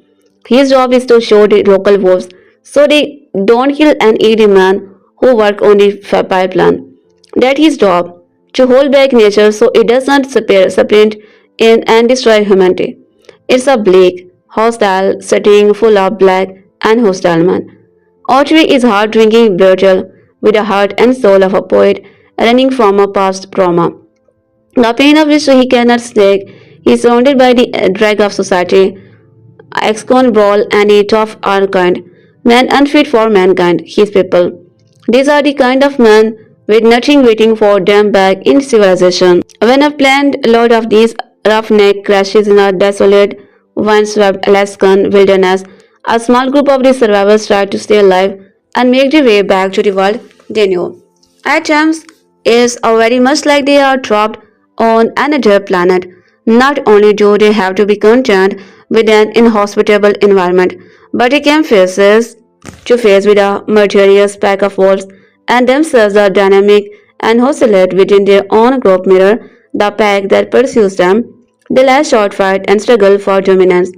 His job is to show the local wolves so they don't kill and eat the man who work on the pipeline. That's his job, to hold back nature so it does not sprint in and destroy humanity. It's a bleak, hostile setting full of black and hostile men. Ottway is hard-drinking brutal, with the heart and soul of a poet running from a past trauma. The pain of which he cannot stake, he is surrounded by the drag of society, ex-con brawl and a tough unkind, man unfit for mankind, his people. These are the kind of men with nothing waiting for them back in civilization. When a planned load of these roughneck crashes in a desolate, windswept Alaskan wilderness, a small group of the survivors try to stay alive and make their way back to the world they knew. At times, it's very much like they are trapped on another planet. Not only do they have to be content with an inhospitable environment, but they can to face with a murderous pack of wolves and themselves are dynamic and oscillate within their own group mirror the pack that pursues them. They last short fight and struggle for dominance.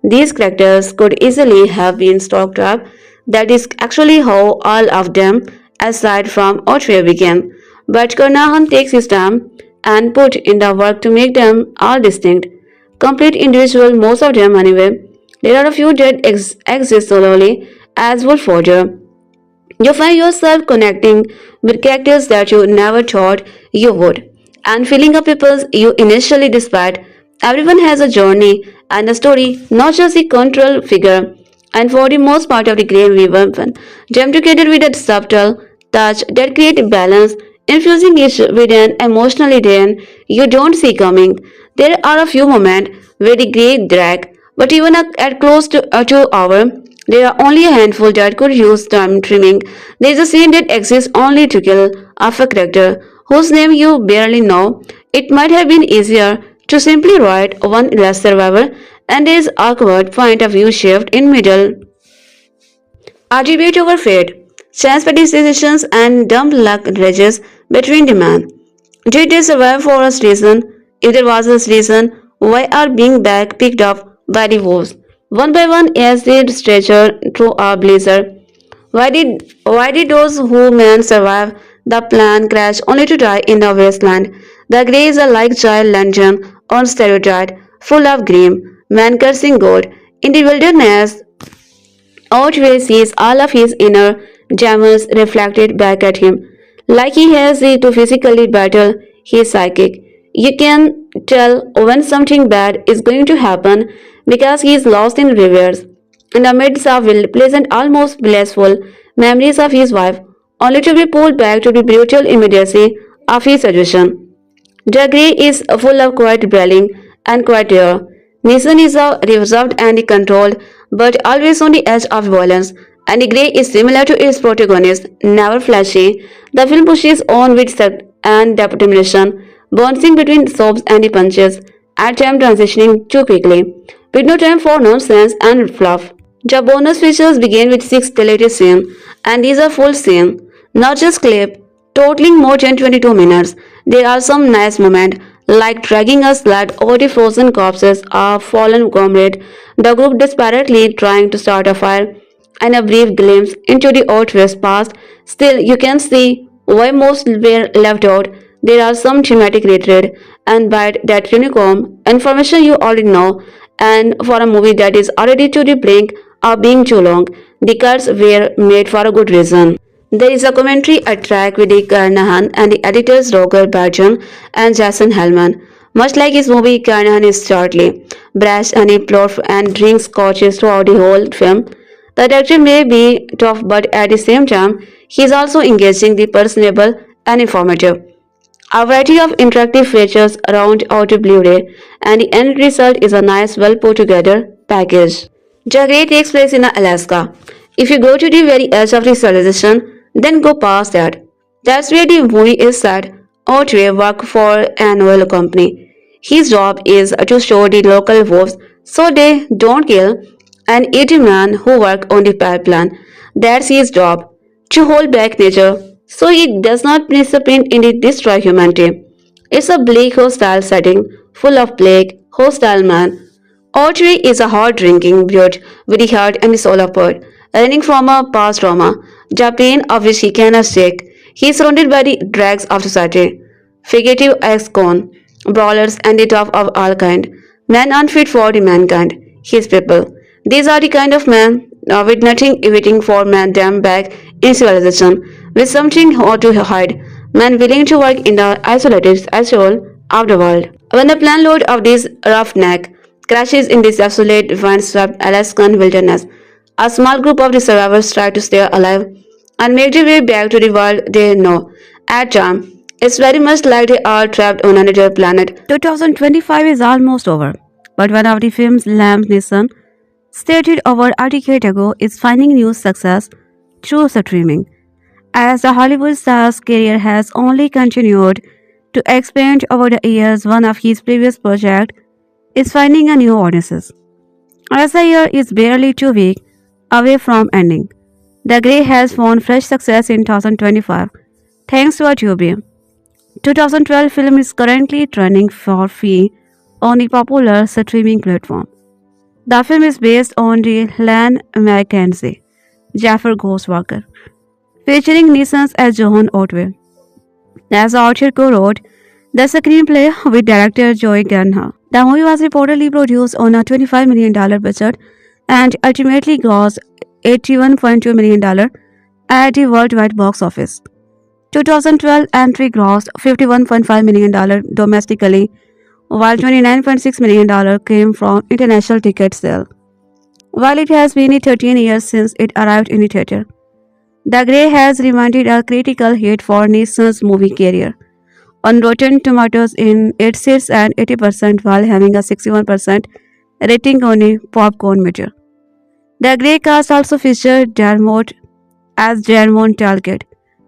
These characters could easily have been stocked up. That is actually how all of them, aside from Otway, began. But Carnahan takes his time and put in the work to make them all distinct. Complete individual, most of them anyway. There are a few that exist solely as Wolf Forger. You find yourself connecting with characters that you never thought you would, and feeling up people you initially despite. Everyone has a journey and a story, not just the control figure. And for the most part of the game, we weapon, jam together with a subtle touch that create balance, infusing it with an emotional tone you don't see coming. There are a few moments where the grey drag, but even at close to 2 hours, there are only a handful that could use time trimming. There is a scene that exists only to kill off a character whose name you barely know. It might have been easier to simply write one less survivor, and there is awkward point of view shift in middle. A debate over fate, chance decisions, and dumb luck rages between the men. Did they survive for a reason? If there was a reason, why are being back picked up by the wolves? One by one as they stretcher through a blizzard. Why did those who men survive the plane crash only to die in the wasteland? The Grey is a like child legend on steroid, full of grim, man cursing God. In the wilderness, Outway sees all of his inner demons reflected back at him. Like he has to physically battle his psychic. You can tell when something bad is going to happen because he is lost in rivers. In the midst of pleasant, almost blissful memories of his wife, only to be pulled back to the brutal immediacy of his suggestion. The Grey is full of quiet brawling and quiet terror. Neeson is reserved and controlled, but always on the edge of violence, and the Grey is similar to its protagonist, never flashy. The film pushes on with set and determination, bouncing between sobs and the punches, at times transitioning too quickly, with no time for nonsense and fluff. The bonus features begin with 6 deleted scenes, and these are full scenes, not just clip, totaling more than 22 minutes. There are some nice moments, like dragging a sled over the frozen corpses of fallen comrade, the group desperately trying to start a fire, and a brief glimpse into the Outwest past. Still, you can see why most were left out. There are some thematic retread and bite that unicorn information you already know, And for a movie that is already to the brink of being too long, the cuts were made for a good reason. There is a commentary track with the Carnahan and the editors Roger Bergen and Jason Hellman. Much like his movie, Carnahan is shortly brash and he plots and drinks scotches throughout the whole film. The director may be tough, but at the same time, he is also engaging, the personable, and informative. A variety of interactive features around out the Blu-ray, and the end result is a nice, well put together package. The Grey takes place in Alaska. If you go to the very edge of the civilization, then go past that. That's where the movie is set. Ottway works for an oil company. His job is to show the local wolves so they don't kill and eat the man who works on the pipeline. That's his job, to hold back nature so it does not participate in the destroy humanity. It's a bleak, hostile setting full of plague, hostile man. Audrey is a hard drinking brute with the heart and the soul of Earth, running from a past trauma, the pain of which he cannot shake. He is surrounded by the dregs of society, fugitive ex-con, brawlers and the top of all kind, men unfit for the mankind, his people. These are the kind of men with nothing waiting for man them back in civilization, with something to hide, men willing to work in the isolated isolation of the world. When the plane load of this roughneck crashes in this desolate, wind-swept Alaskan wilderness, a small group of the survivors try to stay alive and make their way back to the world they know. At time, it's very much like they are trapped on another planet. 2025 is almost over, but one of the films Liam Neeson stated over a decade ago is finding new success through streaming, as the Hollywood star's career has only continued to expand over the years. One of his previous projects is finding a new audiences. As the year is barely 2 weeks away from ending, The Grey has found fresh success in 2025 thanks to a Tubi. 2012 film is currently trending for free on the popular streaming platform. The film is based on the Lan Mackenzie, Jaffer Ghost Walker, featuring Neeson as John Ottway. As the author co-wrote the screenplay with director Joe Carnahan. The movie was reportedly produced on a $25 million budget and ultimately grossed $81.2 million at the worldwide box office. 2012 entry grossed $51.5 million domestically, while $29.6 million came from international ticket sale. While it has been 13 years since it arrived in the theater, The Grey has remained a critical hit for Neeson's movie career. On Rotten Tomatoes, it sits at 80% while having a 61% rating on the popcorn meter. The Grey cast also featured Dermot as Jermon Talcott,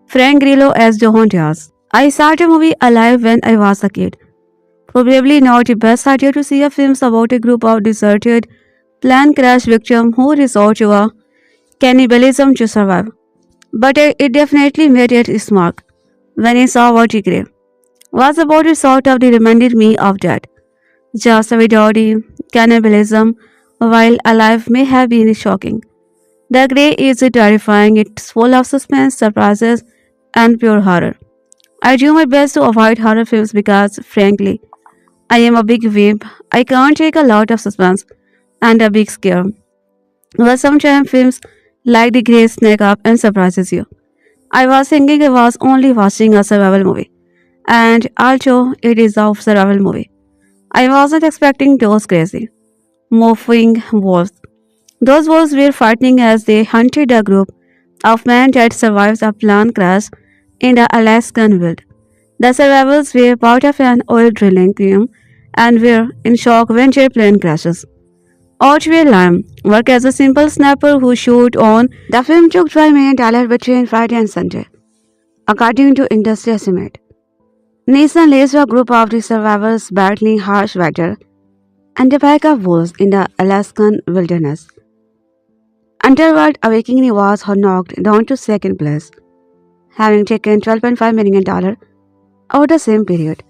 Frank Grillo as Johan Diaz. I saw the movie alive when I was a kid. Probably not the best idea to see a film about a group of deserted plane crash victims who resort to a cannibalism to survive. But it definitely made its mark when I saw what the Grey was about. It sort of reminded me of that. Just without the cannibalism, while alive may have been shocking. The Grey is terrifying. It's full of suspense, surprises, and pure horror. I do my best to avoid horror films because, frankly, I am a big wimp. I can't take a lot of suspense and a big scare. But sometimes films like The Grey sneak up and surprises you. I was thinking I was only watching a survival movie, and although it is a survival movie, I wasn't expecting those crazy, moving wolves. Those wolves were fighting as they hunted a group of men that survived a plane crash in the Alaskan wild. The survivors were part of an oil drilling team and were in shock when their plane crashes. Ottway Lime worked as a simple sniper who shot on. The film took $12 million between Friday and Sunday, according to industry estimate. Neeson leads a group of the survivors battling harsh weather and a pack of wolves in the Alaskan wilderness. Underworld Awakening was knocked down to second place, having taken $12.5 million over the same period.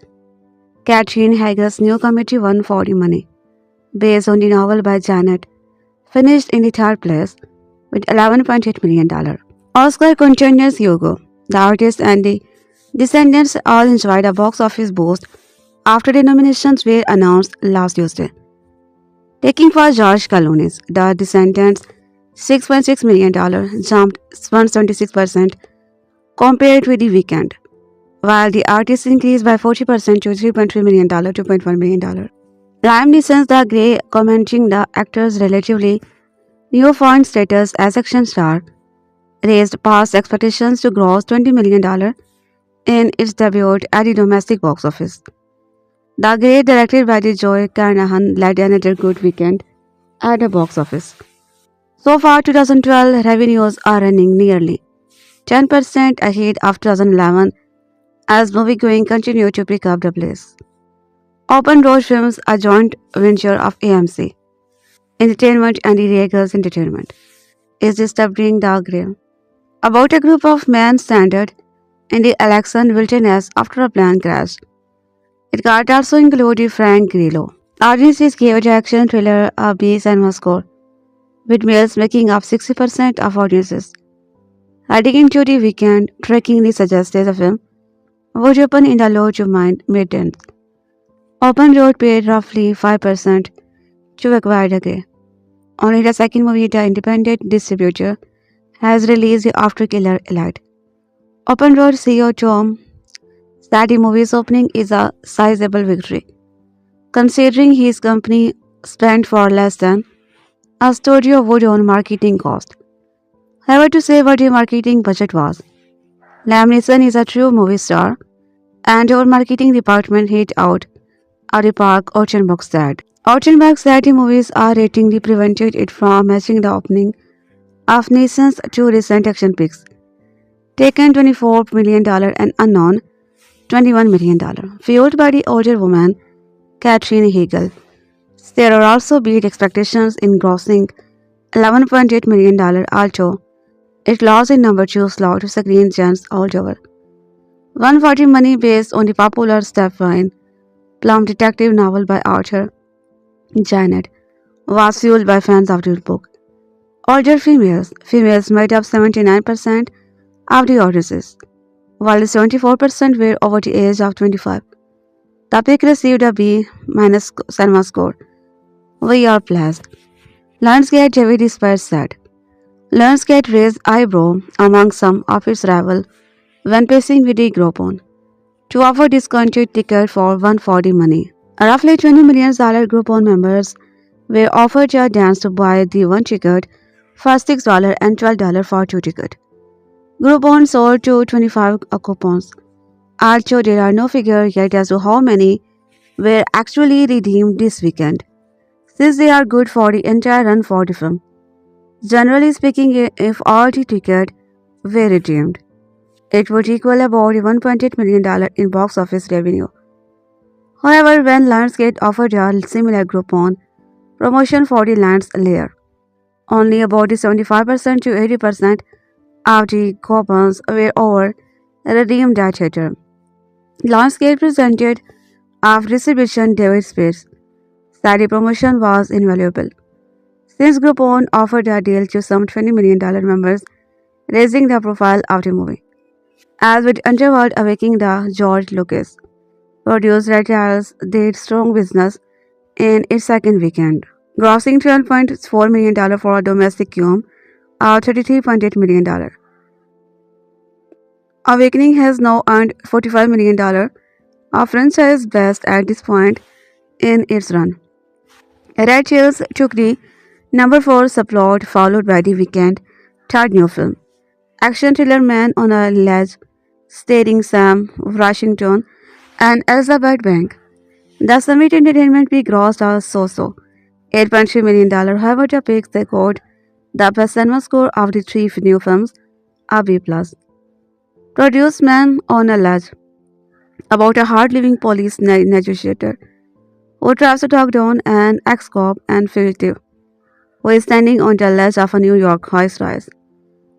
Catherine Hager's new comedy won for the money, based on the novel by Janet, finished in the third place with $11.8 million. Oscar contenders Hugo, The Artist, and The Descendants all enjoyed a box office boost after the nominations were announced last Tuesday. Taking for George Clooney's The Descendants, $6.6 million, jumped 176% compared with the weekend, while the artist increased by 40% to $3.3 million, $2.1 million. Liam Neeson's The Grey, commenting the actor's relatively newfound status as action star, raised past expectations to gross $20 million in its debut at the domestic box office. The Grey, directed by the Joe Carnahan, led another good weekend at the box office. So far, 2012 revenues are running nearly 10% ahead of 2011 as moviegoing continued to pick up the pace. Open Road Films, a joint venture of AMC Entertainment and the Regal's Entertainment, is disturbing the Grey, about a group of men stranded in the Alaskan wilderness after a plane crashed. It got also included Frank Grillo. Audiences gave the action thriller a B cinema score, with males making up 60% of audiences. Heading into the weekend, Trekkingly suggested the film would open in the low to mid tens. Open Road paid roughly 5% to acquire the Grey. Only the second movie the independent distributor has released after Killer Elite. Open Road CEO Tom said the movie's opening is a sizable victory, considering his company spent far less than a studio would on marketing cost. However, to say what the marketing budget was, Liam Neeson is a true movie star, and our marketing department hit out at the park, Orchenbach said. Orchenbach said the movie's R rating prevented it from matching the opening of Neeson's two recent action picks, Taken $24 million and Unknown $21 million, fueled by the older woman, Katherine Hegel. There are also beat expectations in grossing $11.8 million, although it lost in number 2 slot to Screen Gems altogether. 140 money based on the popular Stephen Plum detective novel by Arthur Janet was fueled by fans of the book. Older females made up 79% of the audiences, while 74% were over the age of 25. The pick received a B- cinema score. We are blessed. Lionsgate David Spires said. Lionsgate raised eyebrow among some of its rivals when pacing with the Groupon to offer discounted ticket for 140 money. Roughly $20 million Groupon members were offered a chance to buy the one ticket for $6 and $12 for two tickets. Groupon sold to 25 coupons. Although there are no figures yet as to how many were actually redeemed this weekend, since they are good for the entire run for the film. Generally speaking, if all the tickets were redeemed, it would equal about $1.8 million in box office revenue. However, when Lionsgate offered a similar Groupon promotion for the Lands layer, only about 75% to 80% of the coupons were over redeemed at theater. Lionsgate presented of distribution David Spires said the promotion was invaluable, since Groupon offered a deal to some $20 million members, raising the profile of the movie. As with Underworld Awakening, the George Lucas produced retails did strong business in its second weekend, grossing $12.4 million for a domestic film or $33.8 million. Awakening has now earned $45 million, a franchise best at this point in its run. Red Hills took the number 4 subplot, followed by the weekend third new film, action thriller Man on a Ledge, starring Sam Washington and Elizabeth Bank. The Summit Entertainment Peak grossed a so-so $8.3 million. However, the peaks they got the best cinema score of the three new films, a B+. Produced Man on a Ledge, about a hard-living police negotiator who tries to talk down an ex-cop and fugitive who is standing on the ledge of a New York high-rise.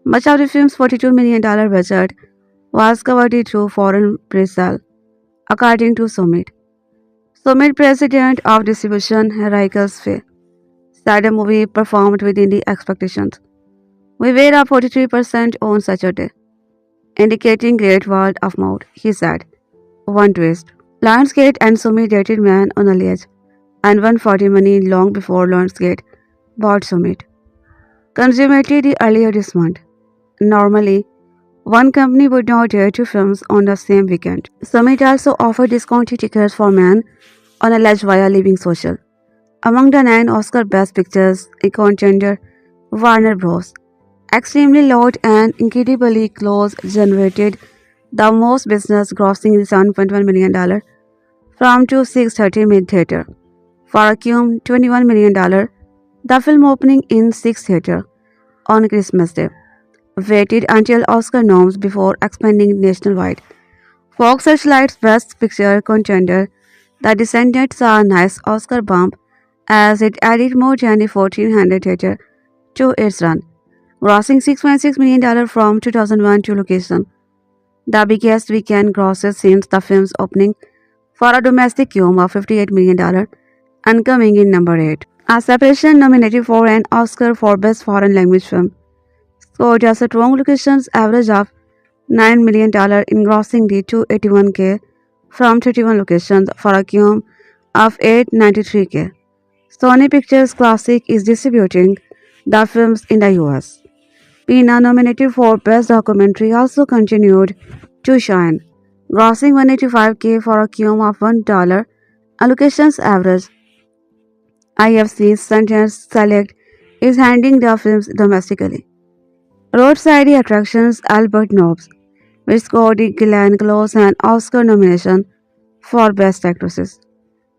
Much of the film's $42 million budget was covered through foreign pre-sale, according to Summit. Summit president of distribution Rickles Fay said the movie performed within the expectations. We were up 43% on Saturday, indicating great word of mouth, he said. One twist. Lionsgate and Summit dated Man on a Ledge and 140 money long before Lionsgate bought Summit. Consummately the earlier this month. Normally, one company would not air two films on the same weekend. Summit also offered discounted tickets for men on alleged via Living Social. Among the 9 Oscar Best Pictures, a contender, Warner Bros. Extremely loud and incredibly close generated the most business grossing $7.1 million from 2630 mid theater. For a cum $21 million, the film opening in 6 theater on Christmas Day waited until Oscar noms before expanding nationwide. Fox Searchlight's Best Picture contender, The Descendants, saw a nice Oscar bump as it added more than a 1400 theater to its run, grossing $6.6 million from 2001 to location, the biggest weekend grosses since the film's opening for a domestic cum of $58 million and coming in number 8. A separation nominated for an Oscar for Best Foreign Language Film scored a strong locations average of $9 million in grossing the 281K from 31 locations for a cum of 893K. Sony Pictures Classic is distributing the films in the US. Pina, nominated for Best Documentary, also continued to shine, grossing 185K for a cum of $1. Allocations average. IFC's Sentence Select is handing the films domestically. Roadside Attractions Albert Nobbs, which scored Glenn Close an Oscar nomination for Best Actresses.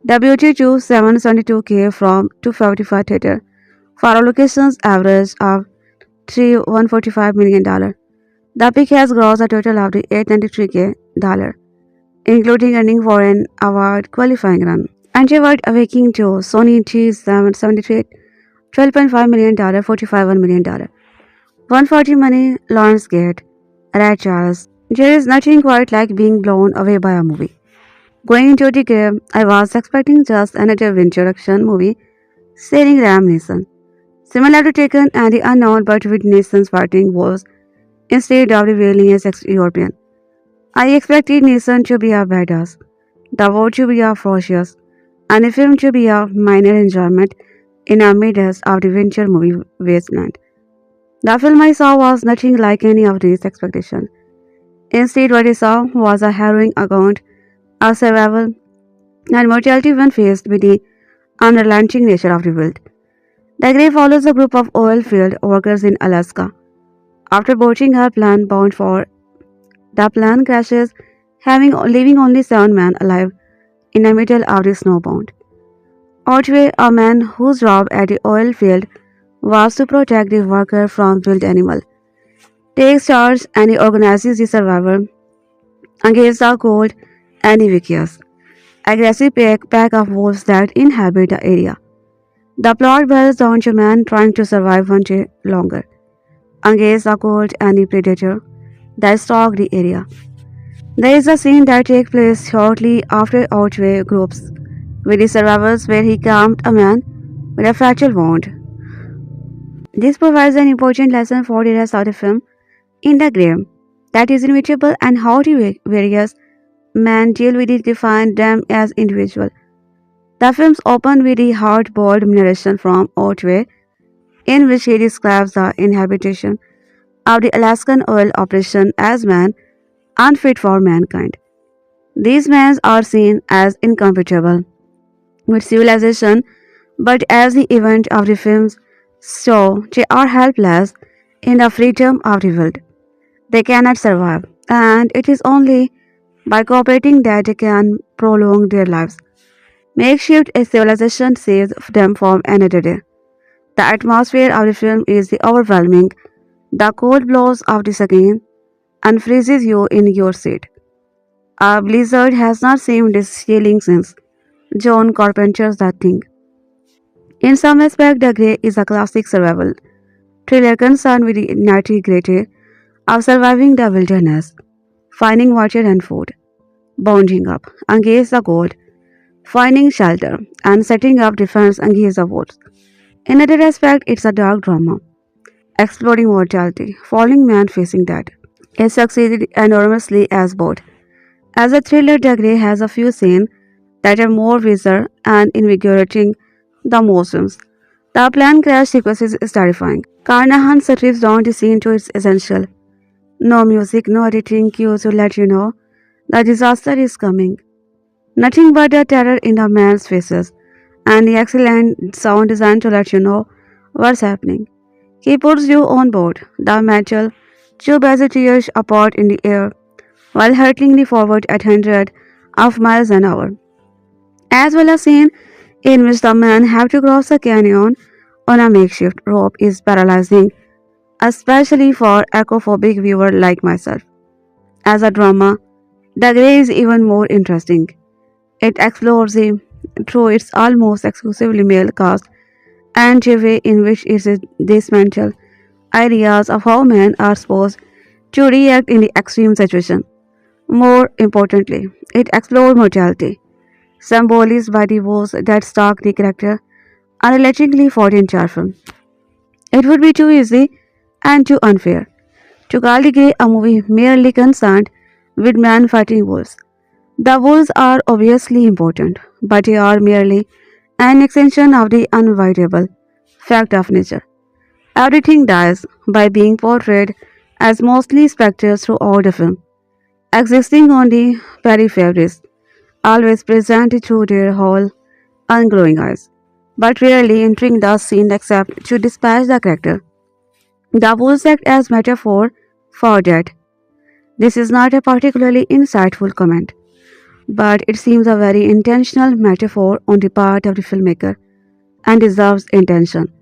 Debuted to 772K from 255 theater for allocations average of $145 million. The pick has grossed a total of $893K, including earning for an award qualifying run. Endeavored Awakening to Sony T773 $12.5 million, $45 million. 140 money, Lionsgate, Red Charles. There is nothing quite like being blown away by a movie. Going into the game, I was expecting just another venture action movie starring Liam Neeson, similar to Taken and The Unknown, but with Neeson's fighting was instead of revealing as European. I expected Neeson to be a badass, the war to be a ferocious, and the film to be a minor enjoyment in a midst of the venture movie wasteland. The film I saw was nothing like any of these expectations. Instead, what I saw was a harrowing account of survival and mortality when faced with the unrelenting nature of the world. The Grey follows a group of oil field workers in Alaska. After boarding a plane bound for the plane crashes, leaving only 7 men alive in the middle of the snowbound. Ottway, a man whose job at the oil field was to protect the worker from wild animals, takes charge and he organizes the survivor against the cold and the vicious, aggressive pack of wolves that inhabit the area. The plot boils down to man trying to survive one day longer against the cold and the predator that stalk the area. There is a scene that takes place shortly after Ottway groups with the survivors where he calmed a man with a fatal wound. This provides an important lesson for the rest of the film in the game that is inevitable and how the various men deal with it define them as individuals. The films open with the hard-boiled narration from Ottway in which he describes the inhabitation of the Alaskan oil operation as men unfit for mankind. These men are seen as incompatible with civilization, but as the event of the films show, they are helpless in the freedom of the world. They cannot survive, and it is only by cooperating that they can prolong their lives. Makeshift civilization saves them from another day. The atmosphere of the film is overwhelming. The cold blows of the skin and freezes you in your seat. A blizzard has not seemed this chilling since John Carpenter's The Thing. In some aspect, The Grey is a classic survival thriller concerned with the nitty-gritty of surviving the wilderness, finding water and food, bounding up against the cold, finding shelter, and setting up defense against the wolves. In another aspect, it's a dark drama, exploring mortality, falling man facing death. It succeeded enormously as both. As a thriller, The Grey has a few scenes that are more visual and invigorating the emotions. The plane crash sequence is terrifying. Carnahan strips down the scene to its essential. No music, no editing cues to let you know the disaster is coming. Nothing but the terror in the man's faces, and the excellent sound design to let you know what's happening. He puts you on board. The metal tube as it tears apart in the air while hurtling forward at hundreds of miles an hour, as well as scene in which the men have to cross a canyon on a makeshift rope is paralyzing, especially for acrophobic viewer like myself. As a drama, The Grey is even more interesting. It explores through its almost exclusively male cast and the way in which it dismantles ideas of how men are supposed to react in the extreme situation. More importantly, it explores mortality, symbolized by the woes that stalk the character unrelentingly fought in Charfon. It would be too easy and too unfair to call The Grey a movie merely concerned with men fighting wolves. The wolves are obviously important, but they are merely an extension of the unavoidable fact of nature. Everything dies by being portrayed as mostly specters throughout the film, existing on the peripheries, always present through their whole unglowing eyes, but rarely entering the scene except to dispatch the character. The wolves act as metaphor for death. This is not a particularly insightful comment, but it seems a very intentional metaphor on the part of the filmmaker and deserves attention.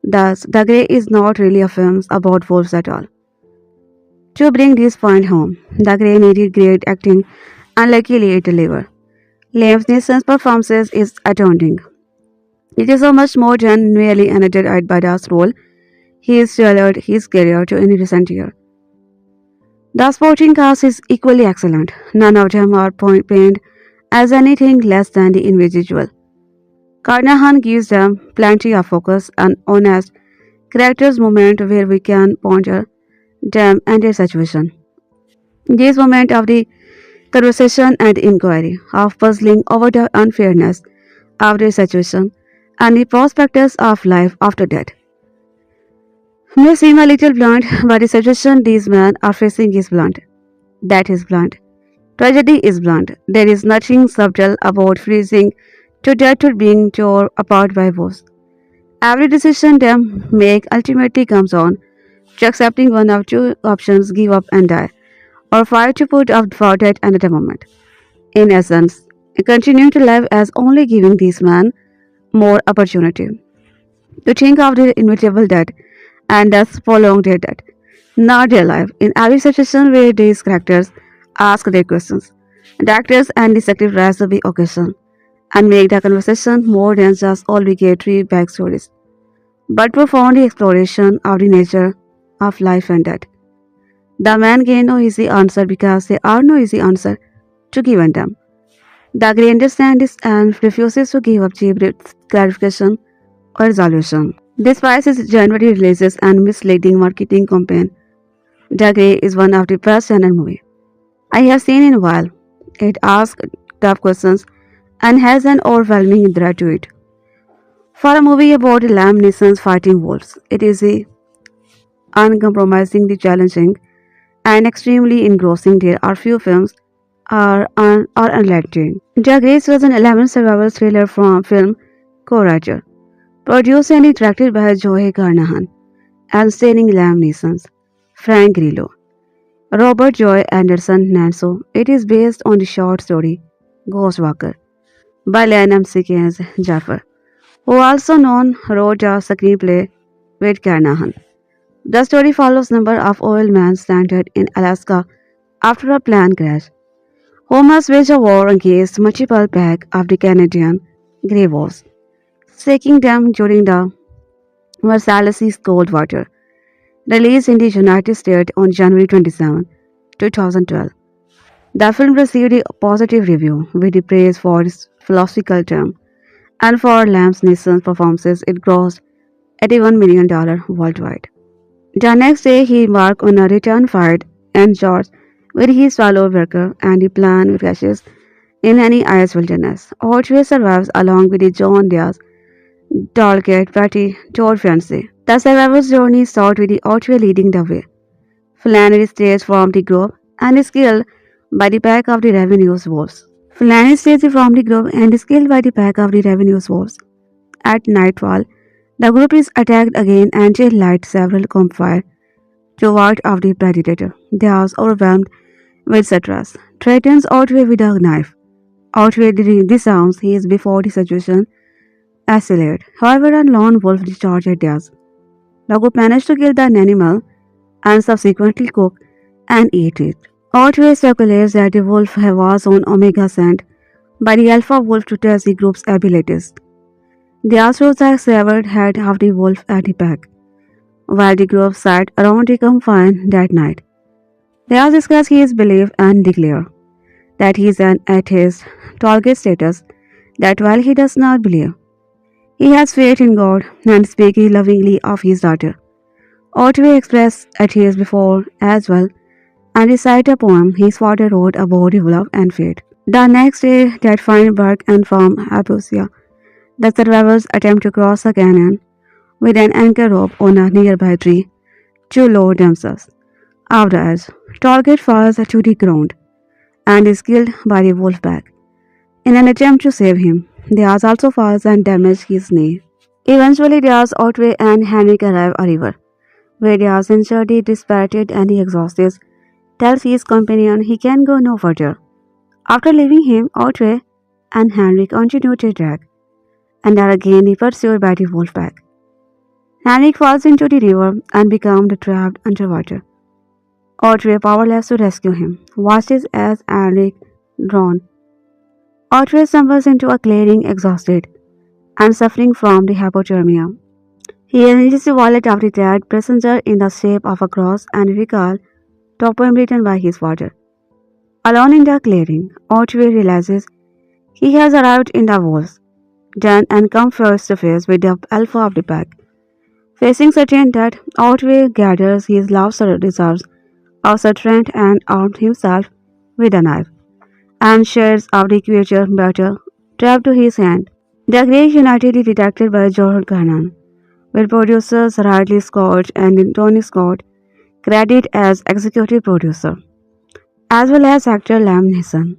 Thus, The Grey is not really a film about wolves at all. To bring this point home, The Grey needed great acting and luckily it delivered. Liam Neeson's performance is astounding. It is so much more than merely another badass role. He is tailored his career to any recent year. The supporting cast is equally excellent. None of them are painted as anything less than the individual. Carnahan gives them plenty of focus and honest characters moment where we can ponder them and their situation. This moment of the conversation and inquiry, of puzzling over the unfairness of their situation and the prospects of life after death, may seem a little blunt, but the situation these men are facing is blunt. That is blunt. Tragedy is blunt. There is nothing subtle about freezing to death or being torn apart by wolves. Every decision they make ultimately comes on to accepting one of two options: give up and die, or fight to put up for death another moment. In essence, continuing to live as only giving these men more opportunity to think of their inevitable death and thus prolong their death, not their life. In every situation where these characters ask their questions, the actors and the detective rise to the occasion and make the conversation more than just obligatory backstories, but profound exploration of the nature of life and death. The man gain no easy answer because there are no easy answer to given them. The Grey understands this and refuses to give up cheap clarification or resolution. Despite its January releases and misleading marketing campaign, The Grey is one of the best genre movie I have seen in a while. It asks tough questions and has an overwhelming threat to it. For a movie about Liam Neeson's fighting wolves, it is uncompromisingly challenging and extremely engrossing. There are few films are unlike. The Grey was an 11 survival thriller from film co-writer, produced and directed by Joe Carnahan, and starring Liam Neeson, Frank Grillo, Robert Joy Anderson Nanso. It is based on the short story Ghost Walker by Liam Neeson Jaffer, who also known wrote a screenplay with Carnahan. The story follows number of oil men stranded in Alaska after a plane crash, who must wage a war against multiple packs of the Canadian Grey Wolves, seeking them during the Marsalis Cold Water. Released in the United States on January 27, 2012. The film received a positive review with the praise for its philosophical term, and for Liam Neeson's performances it grossed $81 million worldwide. The next day he embarked on a return fight in George with his fellow worker and the plane crashes in any ice wilderness. Ottway survives along with the John Deere's target Patty Todd fiancé. The survivor's journey starts with the Ottway leading the way. Flannery stays from the group and is killed by the pack of the revenue's wolves. Flannery stays from the group and is killed by the pack of the revenue's wolves. At nightfall, the group is attacked again and they light several campfires to ward off the predator. They are overwhelmed with citrus, threatens Ottway with a knife. Ottway disarms his before the situation escalates. However, a lone wolf discharged theirs. The group managed to kill the animal and subsequently cook and eat it. Ottway speculates that the wolf was on Omega sent by the alpha wolf to test the group's abilities. The shows the severed head of the wolf at the back, while the group sat around the campfire that night. They discuss his belief and declare that he is an atheist, Tolkien status that while he does not believe, he has faith in God and speaks lovingly of his daughter. Ottway expressed atheism before as well and recited a poem his father wrote about the love and faith. The next day, they find bark and farm Abusia. The survivors attempt to cross a canyon with an anchor rope on a nearby tree to lower themselves. Off the edge, Target falls to the ground and is killed by the wolf pack. In an attempt to save him, Diaz also falls and damages his knee. Eventually, Diaz, Ottway, and Henrik arrive a river, where Diaz, injured, dispirited, and exhausted, tells his companion he can go no further. After leaving him, Ottway and Henrik continue to drag, and are again pursued by the wolf pack. Henrik falls into the river and becomes trapped underwater. Ottway, powerless to rescue him, watches as Henrik drowned. Ottway stumbles into a clearing exhausted and suffering from the hypothermia. He arranges the wallet of the dead passenger in the shape of a cross and recalls the poem written by his father. Alone in the clearing, Ottway realizes he has arrived in the wolves' den and come face to face with the alpha of the pack. Facing certain death, Ottway gathers his last reserves of strength and arms himself with a knife and shares of the creature battle trapped to his hand. The Grey United is directed by Joe Carnahan, with producers Ridley Scott and Tony Scott credited as executive producer, as well as actor Liam Neeson,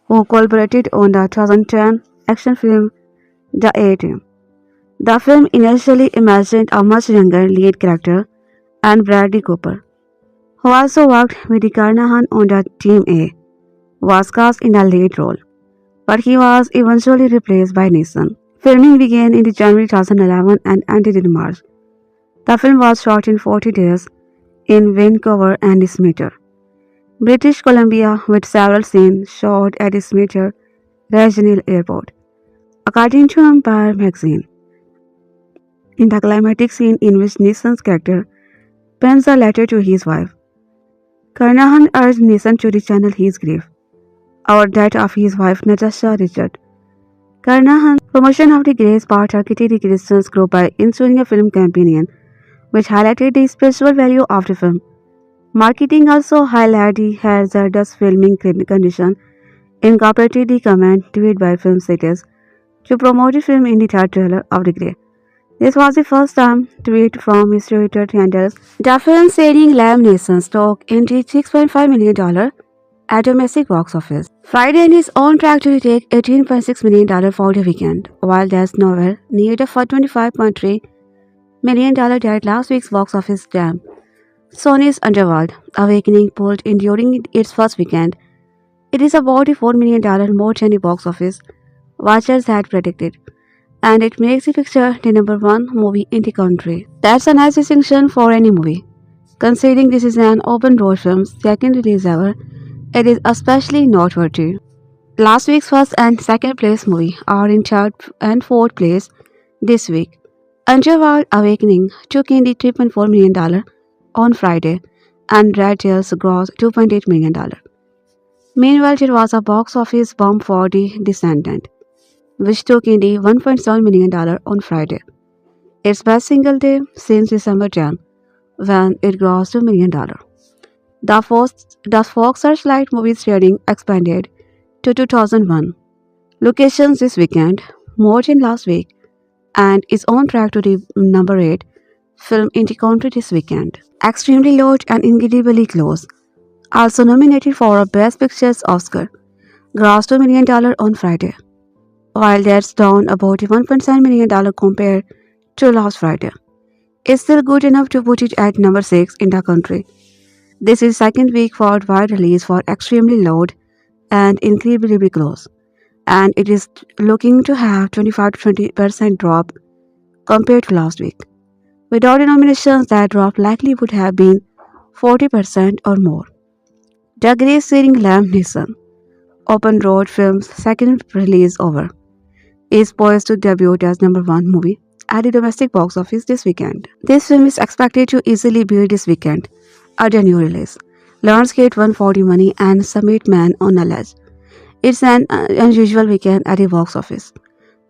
who collaborated on the 2010 action film The A-Team. The film initially imagined a much younger lead character and Bradley Cooper, who also worked with Carnahan on the Team A, was cast in a lead role, but he was eventually replaced by Neeson. Filming began in January 2011 and ended in March. The film was shot in 40 days in Vancouver and Smithers, British Columbia, with several scenes shot at Smithers Regional Airport. According to Empire magazine, in the climatic scene in which Neeson's character pens a letter to his wife, Carnahan urged Neeson to channel his grief over that of his wife Natasha Richard. Carnahan's promotion of the Grey part targeted the Christians group by ensuring a film campaign which highlighted the spiritual value of the film. Marketing also highlighted the hazardous filming condition, incorporated the comment tweeted by film critics to promote the film in the third trailer of The Grey. This was the first time tweet from his Twitter handles. The film starring Liam Neeson stock into $6.5 million at domestic box office. Friday is on track to take $18.6 million for the weekend, while there's nowhere near the $25.3 million that last week's box office jam. Sony's Underworld Awakening pulled in during its first weekend. It is about $4 million more than the box office watchers had predicted, and it makes the picture the number one movie in the country. That's a nice distinction for any movie. Considering this is an open road film's second release ever, it is especially noteworthy. Last week's first and second place movie are in third and fourth place this week. Underworld Awakening took in the $3.4 million on Friday, and Red Tails grossed $2.8 million. Meanwhile, it was a box office bomb for The Descendant, which took in the $1.7 million on Friday, its best single day since December 10, when it grossed $2 million. The Fox Searchlight movie sharing expanded to 2001. Locations this weekend, more than last week, and is on track to the number 8 film in the country this weekend. Extremely Loud and Incredibly Close, also nominated for a Best Pictures Oscar, grossed $2 million on Friday. While that's down about $1.7 million compared to last Friday, it's still good enough to put it at number 6 in the country. This is second week for wide release for Extremely Loud and Incredibly Close, and it is looking to have 25 to 20% drop compared to last week. Without the nominations, that drop likely would have been 40% or more. The Grey starring Liam Neeson, Open Road Film's second release over, is poised to debut as number 1 movie at the domestic box office this weekend. This film is expected to easily beat this weekend at the new release. Lionsgate 140 money and Summit Man on a ledge. It's an unusual weekend at the box office.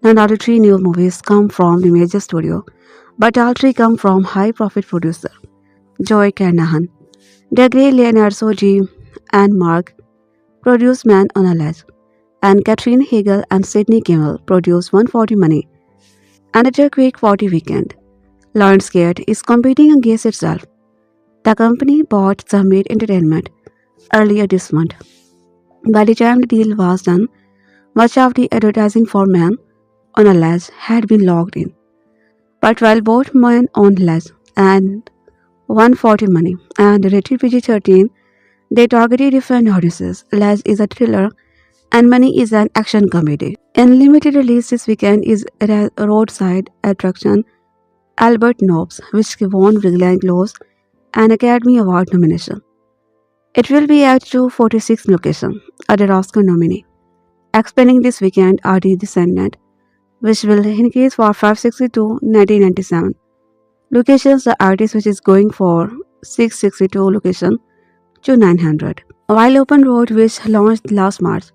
None of the 3 new movies come from the major studio, but all 3 come from high-profit producer Joe Carnahan. The Grey Leonardo G. and Mark produced Man on a Ledge, and Katherine Hegel and Sidney Kimmel produced 140 money. Another quick 40 weekend. Lionsgate is competing against itself. The company bought Summit Entertainment earlier this month. By the time the deal was done, much of the advertising for Man on a Ledge had been logged in. But while both Man on Ledge and 140 money and rated PG-13, they targeted different audiences. Ledge is a thriller and Money is an action comedy. In limited release this weekend is a roadside attraction Albert Nobbs, which won Glenn Close an Academy Award nomination. It will be at 246 locations, other Oscar nominee. Expanding this weekend are The Descendant, which will increase for 562 1997 locations, the artist which is going for 662 locations to 900. While Open Road, which launched last March,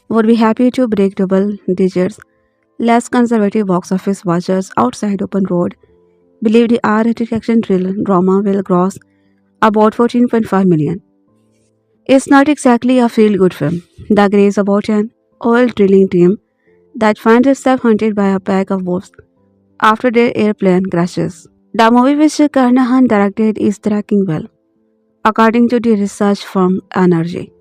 would be happy to break double digits, less conservative box office watchers outside Open Road believe the R-rated action thrill drama will gross about 14.5 million. It's not exactly a feel-good film. The Grey is about an oil drilling team that finds itself hunted by a pack of wolves after their airplane crashes. The movie which Carnahan directed is tracking well, according to the research firm Energy.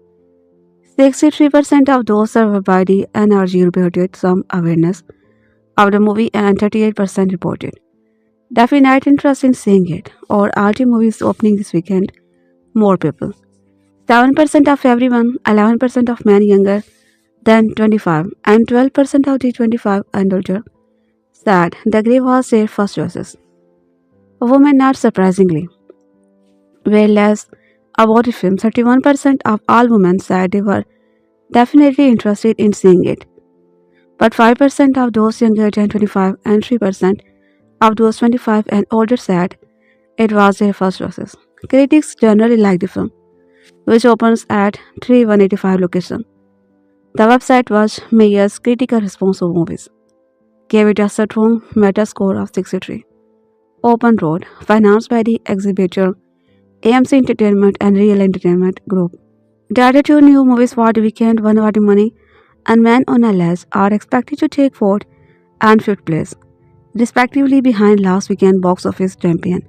63% of those surveyed by the Energy reported some awareness of the movie and 38% reported definite interest in seeing it, or are the movies opening this weekend more people. 7% of everyone, 11% of men younger than 25, and 12% of the 25 and older said The Grey was their first choices. Women, not surprisingly, were less about the film. 31% of all women said they were definitely interested in seeing it, but 5% of those younger than 25 and 3% of those 25 and older said it was their first choices. Critics generally like the film, which opens at 3,185 locations. The website was Mayer's critical response of movies, gave it a strong Metascore of 63. Open Road, financed by the exhibitor AMC Entertainment and Real Entertainment Group. The other 2 new movies for the weekend, One Body Money and Man on a Ledge, are expected to take 4th and 5th place, respectively behind last weekend box office champion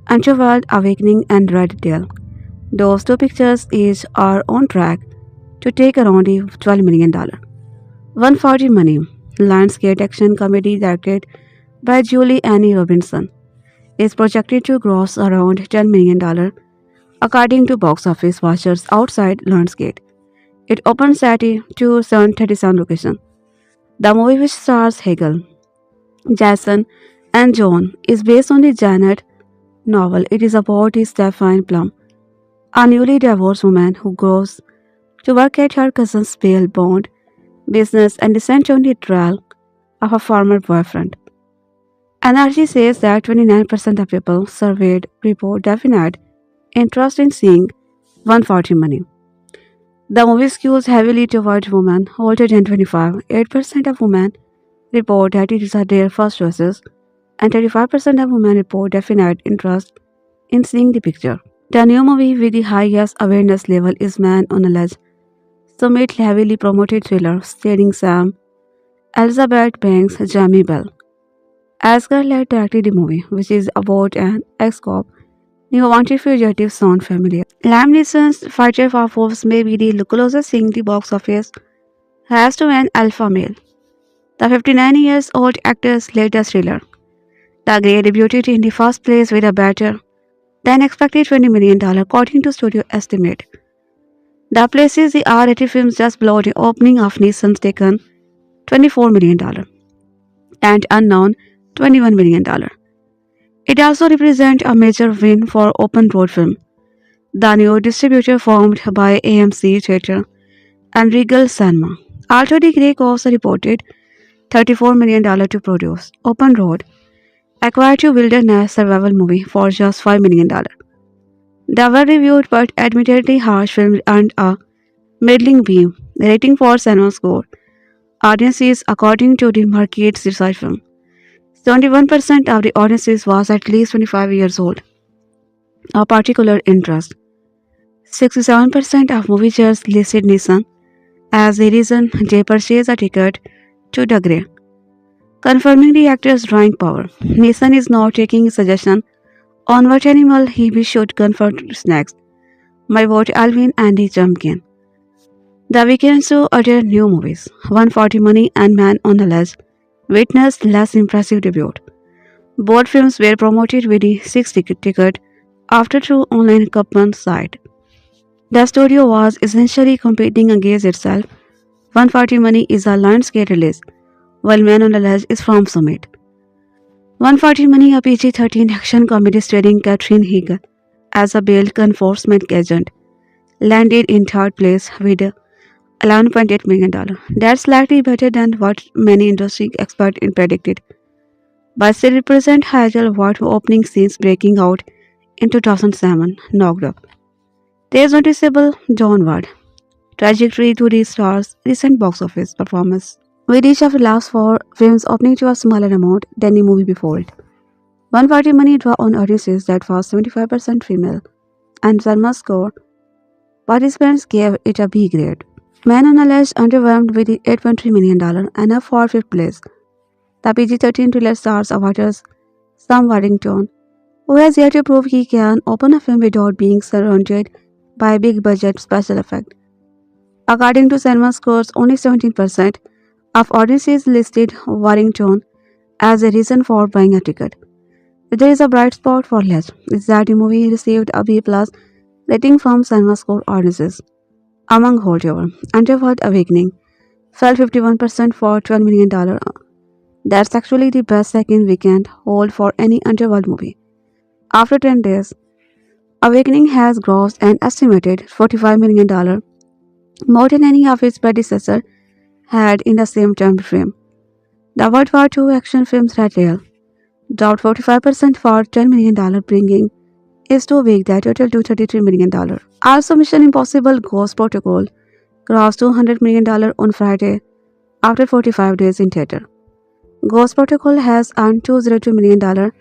Underworld Awakening and Red Tail. Those 2 pictures each are on track to take around $12 million. 140 Money, Lionsgate action comedy directed by Julie Annie Robinson, is projected to gross around $10 million, according to box office watchers outside Lionsgate. It opens at a 2,737 location. The movie, which stars Hegel, Jason, and John, is based on the Janet novel. It is about Stephanie Plum, a newly divorced woman who goes to work at her cousin's bail bond business and descends on the trail of a former boyfriend. Energy says that 29% of people surveyed report definite interest in seeing 140 Money. The movie skews heavily towards women older than 25. 8% of women report that it is their first choices, and 35% of women report definite interest in seeing the picture. The new movie with the highest awareness level is Man on a Ledge, Summit heavily promoted thriller starring Sam, Elizabeth Banks, Jamie Bell. Asghar led directed the movie, which is about an ex-cop new wanted fugitive sound familiar. Liam Neeson's Fighter for Wolves may be the closest thing the box office has to an alpha male. The 59 years old actor's latest thriller, The Grey, debuted in the first place with a better than expected $20 million according to studio estimate. The places the R-rated films just below the opening of Neeson's taken $24 million and Unknown $21 million. It also represents a major win for Open Road Film, the new distributor formed by AMC Theatre and Regal Cinema. Although the Grey cost reported $34 million to produce, Open Road acquired a wilderness survival movie for just $5 million. The well-reviewed but admittedly harsh film earned a middling B rating for cinema score audiences according to the market's research firm. 71% of the audiences was at least 25 years old. A particular interest. 67% of moviegoers listed Neeson as the reason they purchased a ticket to The Grey, confirming the actor's drawing power. Neeson is now taking suggestion on what animal he should confront next. My vote Alvin and the Jumpkin. The weekends to other new movies. 140 Money and Man on the Ledge witnessed less impressive debut. Both films were promoted with the 6 ticket after through online coupon site. The studio was essentially competing against itself. 140 Money is a Lionsgate release, while Man on the Ledge is from Summit. 140 Money, a PG-13 action comedy starring Catherine Hegel as a bail enforcement agent, landed in third place with $11.8 million. That's slightly better than what many industry experts predicted, but still represent Hegel what opening scenes breaking out in 2007 knocked up. There's noticeable downward trajectory to the star's recent box office performance, with each of the last 4 films opening to a smaller amount than the movie before it. 140 Money draw on audiences that was 75% female, and Salma's score participants gave it a B grade. Man on a Ledge underwhelmed with $8.3 million, enough for 5th place. The PG-13 thriller stars Avatar's Sam Waddington, who has yet to prove he can open a film without being surrounded by big-budget special effects. According to cinema scores, only 17% of audiences listed Warrington as a reason for buying a ticket. If there is a bright spot for Ledge, it's that the movie received a B+ rating from cinema score audiences. Among holdover, Underworld Awakening fell 51% for $12 million. That's actually the best second weekend hold for any Underworld movie. After 10 days, Awakening has grossed an estimated $45 million, more than any of its predecessors had in the same time frame. The World War II action films Red Rail dropped 45% for $10 million, bringing its 2 week that total to $33 million. Also, Mission Impossible Ghost Protocol grossed $200 million on Friday after 45 days in theater. Ghost Protocol has earned $202 million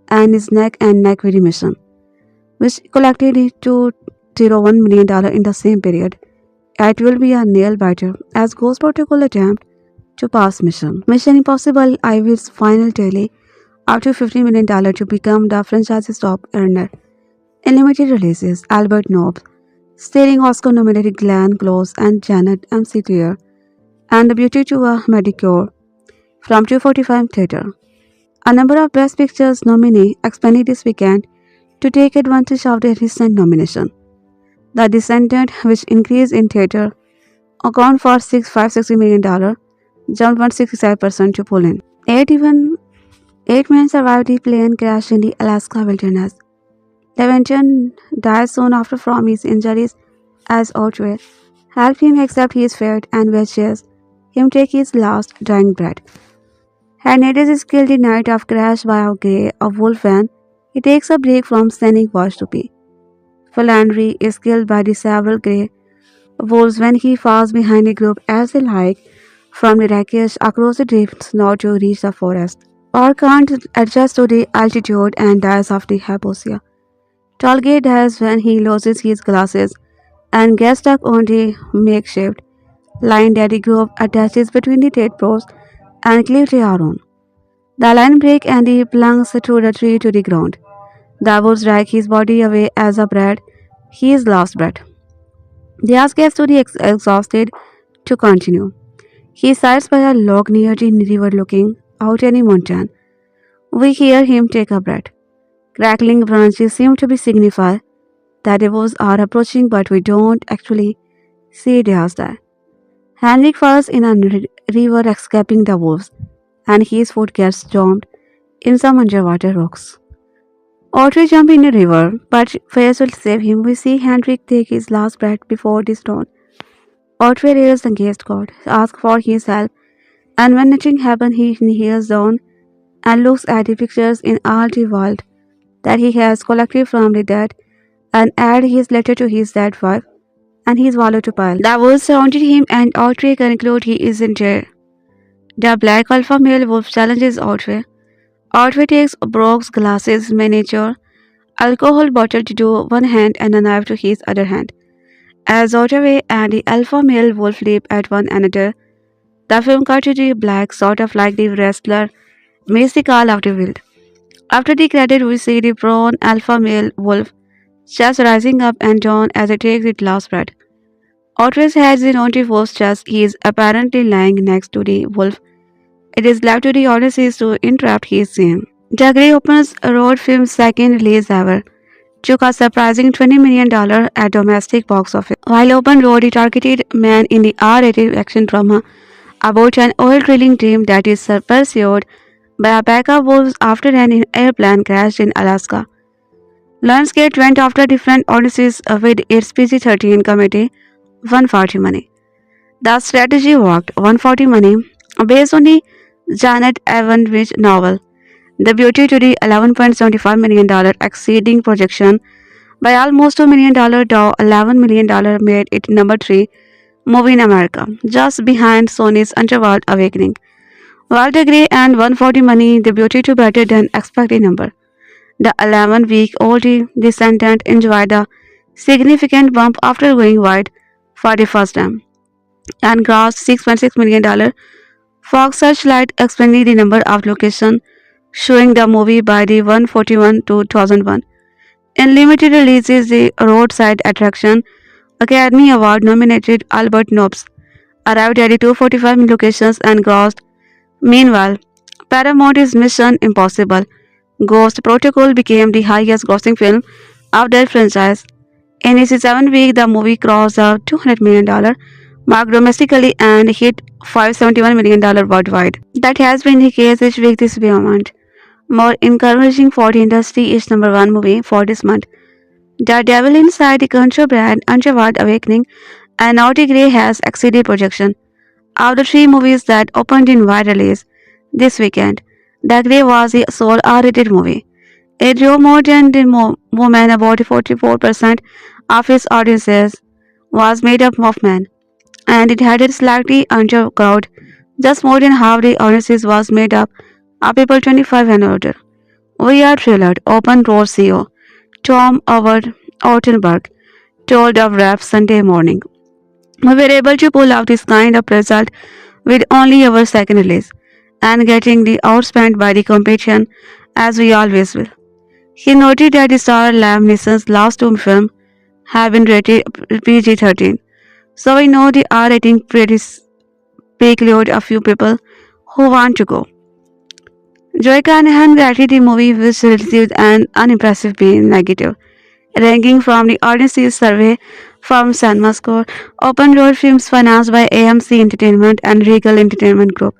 and is neck and neck with the Mission, which collected $201 million in the same period. It will be a nail-biter as Ghost Protocol attempt to pass Mission. Mission Impossible Ivy's final tally up to $50 million to become the franchise's top earner. In limited releases, Albert Nobbs, starring Oscar-nominated Glenn Close and Janet McTeer, and The Beauty to a Medicure from 245 Theatre. A number of Best Pictures nominees expanded this weekend to take advantage of their recent nomination. The Descendant, which increased in theatre, account for $560 million, jumped 167% to pull in. 8 men survived the plane crash in the Alaska wilderness. Leventon died soon after from his injuries as Ottway helped him accept his fate and watches him take his last dying breath. Hernandez is killed the night of crash by a Grey, a wolf van. He takes a break from sending watch to pee. Philandry is killed by the several Grey wolves when he falls behind a group as they hike from the wreckage across the drifts now to reach the forest, or can't adjust to the altitude and dies of the hypoxia. Tolgate dies when he loses his glasses and gets stuck on the makeshift line that the group attaches between the dead bros and cliff they are on. The line breaks and he plunges through the tree to the ground. The wolves drag his body away as a breath. His last breath. The ass gets to the exhausted to continue. He sits by a log near the river looking out any mountain. We hear him take a breath. Crackling branches seem to be signify that the wolves are approaching, but we don't actually see the ass there. Henrik falls in a river escaping the wolves, and his foot gets jammed in some underwater rocks. Ottway jumps in the river, but fails to save him. We see Henrik take his last breath before the storm. Ottway rails against God, asks for his help, and when nothing happens, he kneels down and looks at the pictures in all the world that he has collected from the dead and add his letter to his dead wife and his wallet to pile. The wolves surrounded him and Ottway concludes he isn't there. The black alpha male wolf challenges Ottway. Ottway takes Brock's glasses, miniature, alcohol bottle to one hand and a knife to his other hand. As Ottway and the alpha male wolf leap at one another, the film cuts to the black, sort of like the wrestler makes the call of the wild. After the credit, we see the prone alpha male wolf just rising up and down as it takes its last breath. Ottway's head is on the wolf's chest. He is apparently lying next to the wolf. It is left to the audiences to interrupt his scene. The Grey opens road film's second release ever, took a surprising $20 million at domestic box office. While Open Road, the targeted man in the R-rated action drama about an oil drilling team that is pursued by a pack of wolves after an airplane crashed in Alaska. Lionsgate went after different audiences with its PG-13 committee, 140 money. The strategy worked. 140 money, based on the Janet Evanwich novel, The Beauty, to the $11.75 million, exceeding projection by almost $2 million. Though $11 million made it number 3 movie in America, just behind Sony's Underworld Awakening. While The Grey and 140 money, The Beauty to better than expected number. The 11-week-old descendant enjoyed a significant bump after going wide for the first time and grossed $6.6 million. Fox Searchlight expanded the number of locations showing the movie by the 141 to 2001. In limited releases, the roadside attraction Academy Award nominated Albert Nobbs arrived at the 245 locations and grossed. Meanwhile, Paramount's Mission Impossible Ghost Protocol became the highest grossing film of their franchise. In its 7th week, the movie crossed the $200 million mark domestically and hit $571 million worldwide. That has been the case each week this month. More encouraging for the industry is number 1 movie for this month. The Devil Inside the Country brand, Underworld Awakening, and Now the Grey has exceeded projection. Of the 3 movies that opened in wide release this weekend, The Grey was the sole R-rated movie. It drew more than the woman. About 44% of its audiences was made up of men, and it had a slightly under crowd. Just more than half the audiences was made up of people 25 and older. We are thrilled, Open Road CEO Tom Ortenberg told of Rap Sunday morning. We were able to pull out this kind of result with only our second release and getting the outspent by the competition as we always will. He noted that the star Liam Neeson's last 2 films have been rated PG-13, so we know the R rating pretty preclude a few people who want to go. Joe Carnahan graded the movie, which received an unimpressive B negative ranking from the audience's survey from San Masco. Open Road Films, financed by AMC Entertainment and Regal Entertainment Group,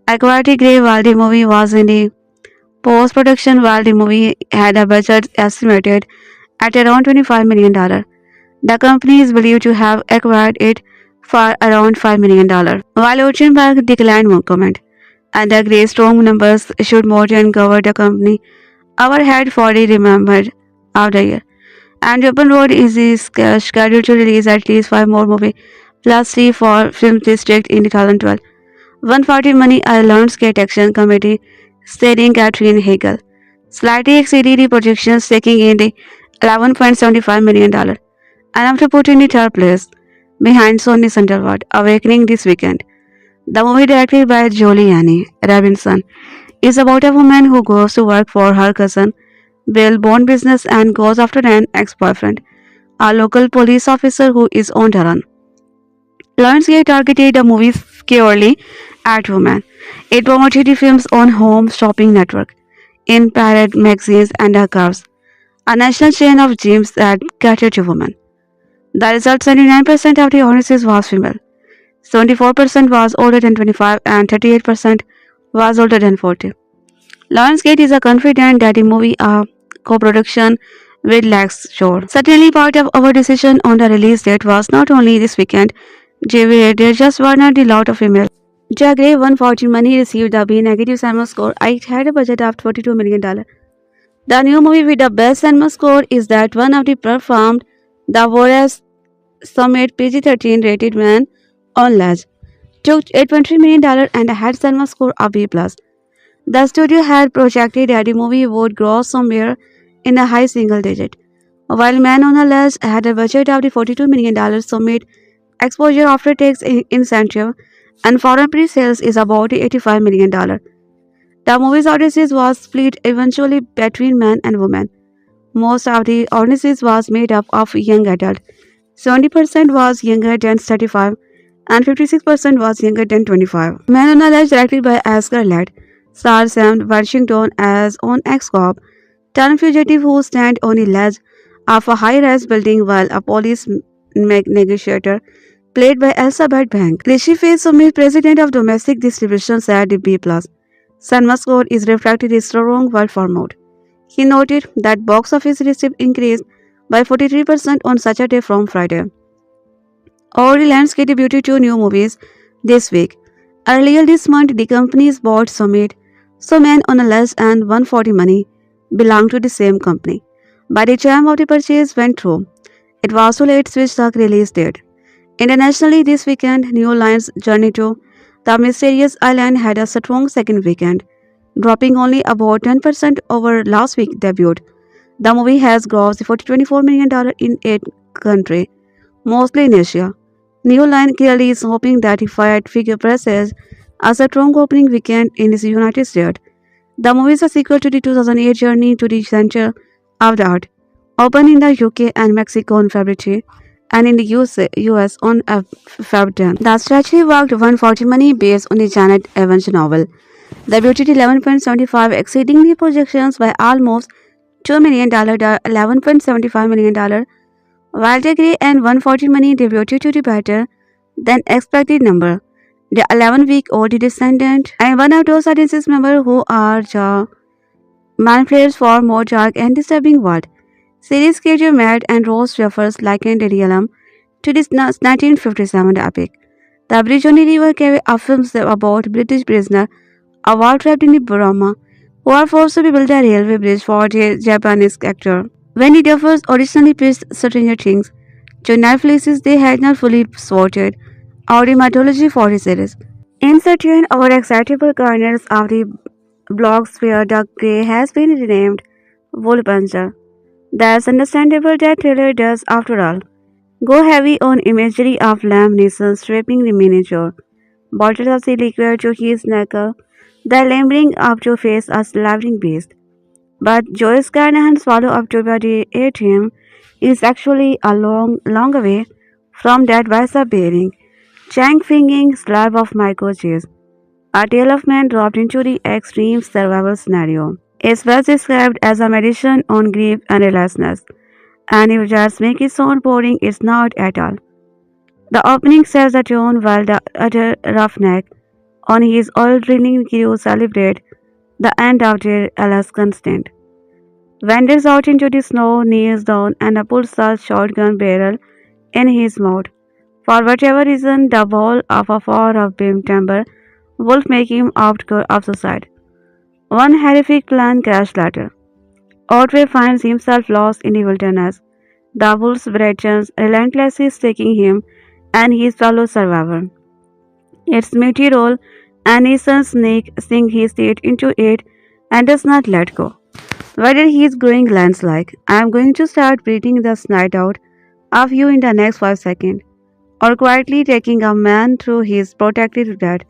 acquired The Grey while the movie was in the post-production. While the movie had a budget estimated at around $25 million, the company is believed to have acquired it for around $5 million. While Oceanberg declined no comment, and The Grey's strong numbers should more than cover the company overhead for the remainder of the year. And Open Road is scheduled to release at least 5 more movies, plus 3 for Film District in 2012. 140 money, Ireland's Gate Action Committee, starring Catherine Hagel, slightly exceeded the projections, taking in the $11.75 million. And after putting in the 3rd place, behind Sony Underwood, Awakening this weekend. The movie, directed by Julianne Robinson, is about a woman who goes to work for her cousin Bill Bond business and goes after an ex-boyfriend, a local police officer who is on the run. Lionsgate targeted the movie squarely at women. It promoted the film's own home shopping network in Parade magazines and Archives, a national chain of gyms that cater to women. The result: 79% of the audience was female, 74% was older than 25, and 38% was older than 40. Lionsgate is confident that the movie, a co-production with Lex Shore. Certainly, part of our decision on the release date was not only this weekend. JV they just wanted a lot of email. The Grey 140 money received the B negative cinema score. I had a budget of $42 million. The new movie with the best cinema score is that one of the performed the Warriors Summit PG-13 rated man on Ledge. Took $8.3 million and had cinema score of B+. The studio had projected that the movie would gross somewhere in a high single digit. While Man on a Ledge had a budget of the $42 million Summit, exposure after tax incentive and foreign pre-sales is about $85 million. The movie's audiences was split eventually between men and women. Most of the audiences was made up of young adults. 70% was younger than 35 and 56% was younger than 25. Man on a Ledge, directed by Asghar Ladd, stars Sam Washington as an ex-cop turned fugitive who stand on a ledge of a high-rise building while a police negotiator, played by Elizabeth Banks. Rishi Faye Sumit, president of domestic distribution, said the B+. Cinema score is reflected in strong word format. He noted that box office receipt increased by 43% on Saturday from Friday. Already Lionsgate debuted two new movies this week. Earlier this month, the companies bought Summit, so Man on a Ledge and 140 Money belong to the same company. By the time of the purchase went through, it was too late to switch the release date. Internationally this weekend, New Line's Journey to the Mysterious Island had a strong second weekend, dropping only about 10% over last week's debut. The movie has grossed $24 million in 8 countries, mostly in Asia. New Line clearly is hoping that if it figure presses a strong opening weekend in the United States. The movie is a sequel to the 2008 Journey to the Center of the Earth, opened in the UK and Mexico on February and in the US on Feb 10. The strategy worked 140 money based on the Janet Evans novel. Debuted 11.75, exceeding the projections by almost $2 million, $11.75 million, while the Grey and 140 money debuted to the better than expected number. The 11-week-old descendant and one of those audiences members who are the man players for more dark and disturbing world. Series creator Matt and Rose Jeffers likened the realm to this 1957 epic. The Bridge on the River Cave affirms about British prisoners a war trapped in the Burma who are forced to build a railway bridge for the Japanese actor. When the Duffers originally pitched Stranger Things to Netflix, they had not fully sorted out the mythology for the series. In certain our excitable corners of the blogosphere, the Grey has been renamed Woolpuncher. That's understandable, that trailer does, after all, go heavy on imagery of Liam Neeson stripping the miniature bottles of the liquid to his knuckle, then laboring up to face a slavering beast. But Joe Carnahan swallow up to the ATM is actually a long way from that bicep bearing, chang finging slab of micro cheese. A tale of man dropped into the extreme survival scenario. It's best described as a medicine on grief and relentless, and if just make it sound boring, it's not at all. The opening sets the tone while the utter roughneck on his oil drilling crew celebrate the end of their Alaskan stint. Wanders out into the snow, kneels down, and pulls a shotgun barrel in his mouth. For whatever reason, the ball of a four of beam timber wolf make him opt of suicide. One horrific plan crashed later. Ottway finds himself lost in the wilderness. The wolves threatens relentlessly stalking him and his fellow survivor. Its meaty roll and Neeson's snake sink his teeth into it and does not let go. Whether he is growing lens like, I am going to start breathing the snot out of you in the next 5 seconds. or quietly taking a man through his protected death.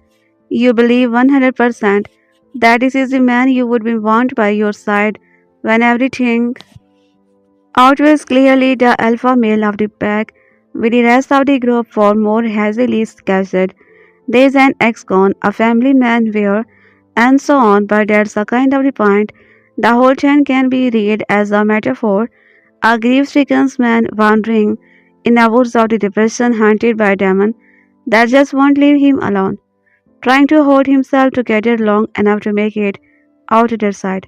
You believe 100% that this is the man you would be want by your side when everything outweighs clearly the alpha male of the pack, with the rest of the group for more hazily scattered. There's an ex-con, a family man where, and so on, but that's a kind of the point. The whole chain can be read as a metaphor, a grief-stricken man wandering in the woods of the depression haunted by a demon that just won't leave him alone, trying to hold himself together long enough to make it out the other side.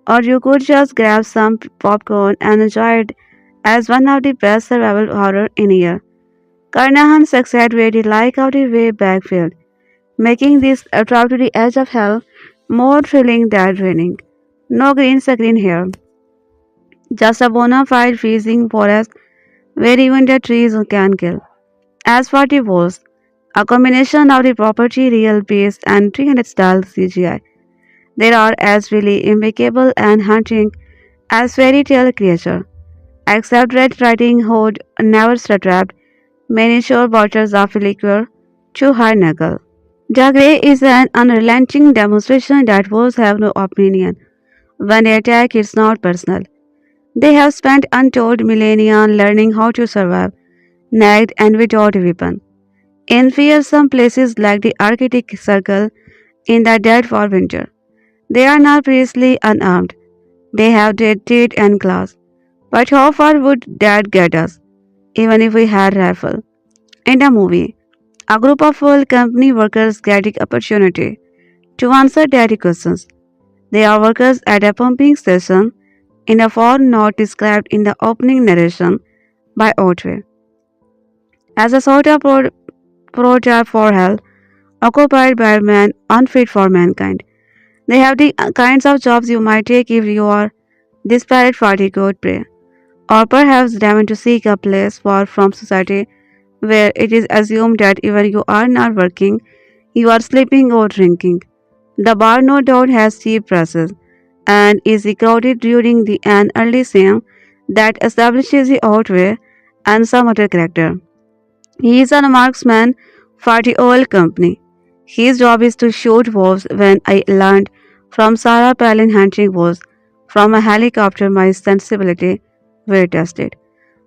Or you could just grab some popcorn and enjoy it as one of the best survival horror in a year. Carnahan's exaggerated like of the way backfield, making this trip to the edge of hell more thrilling than draining. No green screen here, just a bona fide freezing forest where even the trees can kill. As for the walls, a combination of the property real based and 300 style CGI. They are as really impeccable and haunting as fairy tale creature. Except Red Riding Hood never trapped miniature bottles of liquor to her knuckle. The Grey is an unrelenting demonstration that wolves have no opinion. When they attack, it's not personal. They have spent untold millennia learning how to survive, naked and without a weapon. In fearsome places like the Arctic Circle in the dead for winter, they are not precisely unarmed. They have their teeth and claws. But how far would that get us, even if we had rifle? In the movie, a group of oil company workers get the opportunity to answer daddy questions. They are workers at a pumping station in a form not described in the opening narration by Ottway as a sort of prototype for hell occupied by men unfit for mankind. They have the kinds of jobs you might take if you are desperate for the good prey, or perhaps driven to seek a place far from society where it is assumed that even you are not working, you are sleeping or drinking. The bar no doubt has cheap prices and is crowded during an early scene that establishes the Outway and some other character. He is a marksman for the oil company. His job is to shoot wolves. When I learned from Sarah Palin hunting wolves from a helicopter, my sensibility were tested.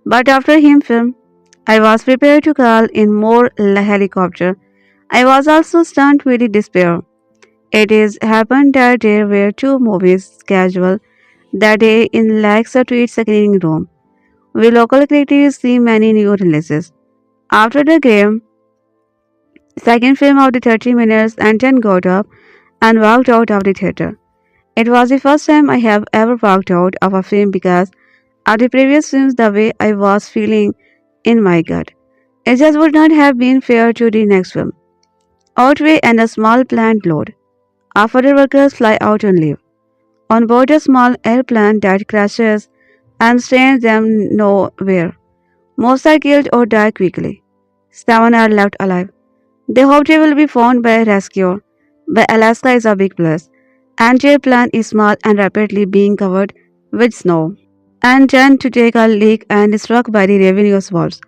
But after him film, I was prepared to call in more helicopter. I was also stunned with the despair. It is happened that there were two movies scheduled that day in Lake's Street screening room. We local critics see many new releases. After the game, second film of the 30 minutes and 10 got up and walked out of the theater. It was the first time I have ever walked out of a film because of the previous films the way I was feeling in my gut. It just would not have been fair to the next film. Outway and a small plant load. After the workers fly out on leave. On board a small airplane that crashes and sends them nowhere. Most are killed or die quickly. 7 are left alive. They hope they will be found by rescue. But Alaska is a big place, and their plane is small and rapidly being covered with snow, and tend to take a leak and is struck by the revenue's walls.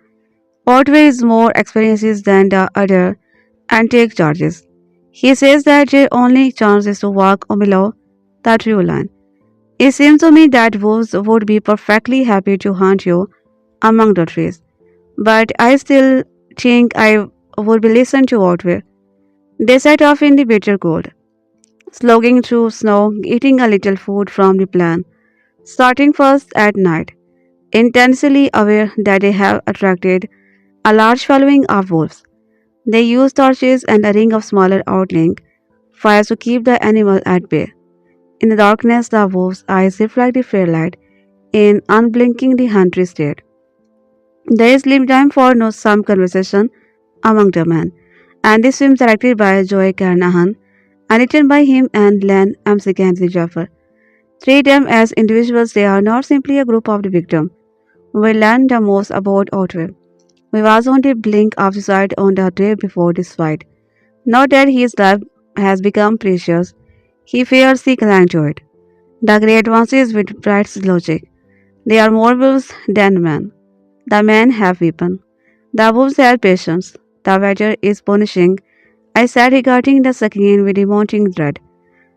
Otway is more experienced than the other and takes charges. He says that their only chance is to walk below the true line. It seems to me that wolves would be perfectly happy to hunt you among the trees, but I still think I would be listened to Otway. They set off in the bitter cold, slogging through snow, eating a little food from the plane, starting first at night, intensely aware that they have attracted a large following of wolves. They use torches and a ring of smaller outlying fires to keep the animal at bay. In the darkness, the wolf's eyes reflect the firelight in unblinking the hungry state. There is little time for no some conversation among the men, and this film directed by Joe Carnahan and written by him and Len Amsigan Jaffer. Treat them as individuals, they are not simply a group of the victim. We learn the most about Otway. We was on the blink of suicide on the day before this fight. Not that his life has become precious, he fears he clung to it. The Grey advances with Bright's logic. They are more wolves than men. The men have weapons. The wolves had patience. The weather is punishing. I said regarding the screen with mounting dread.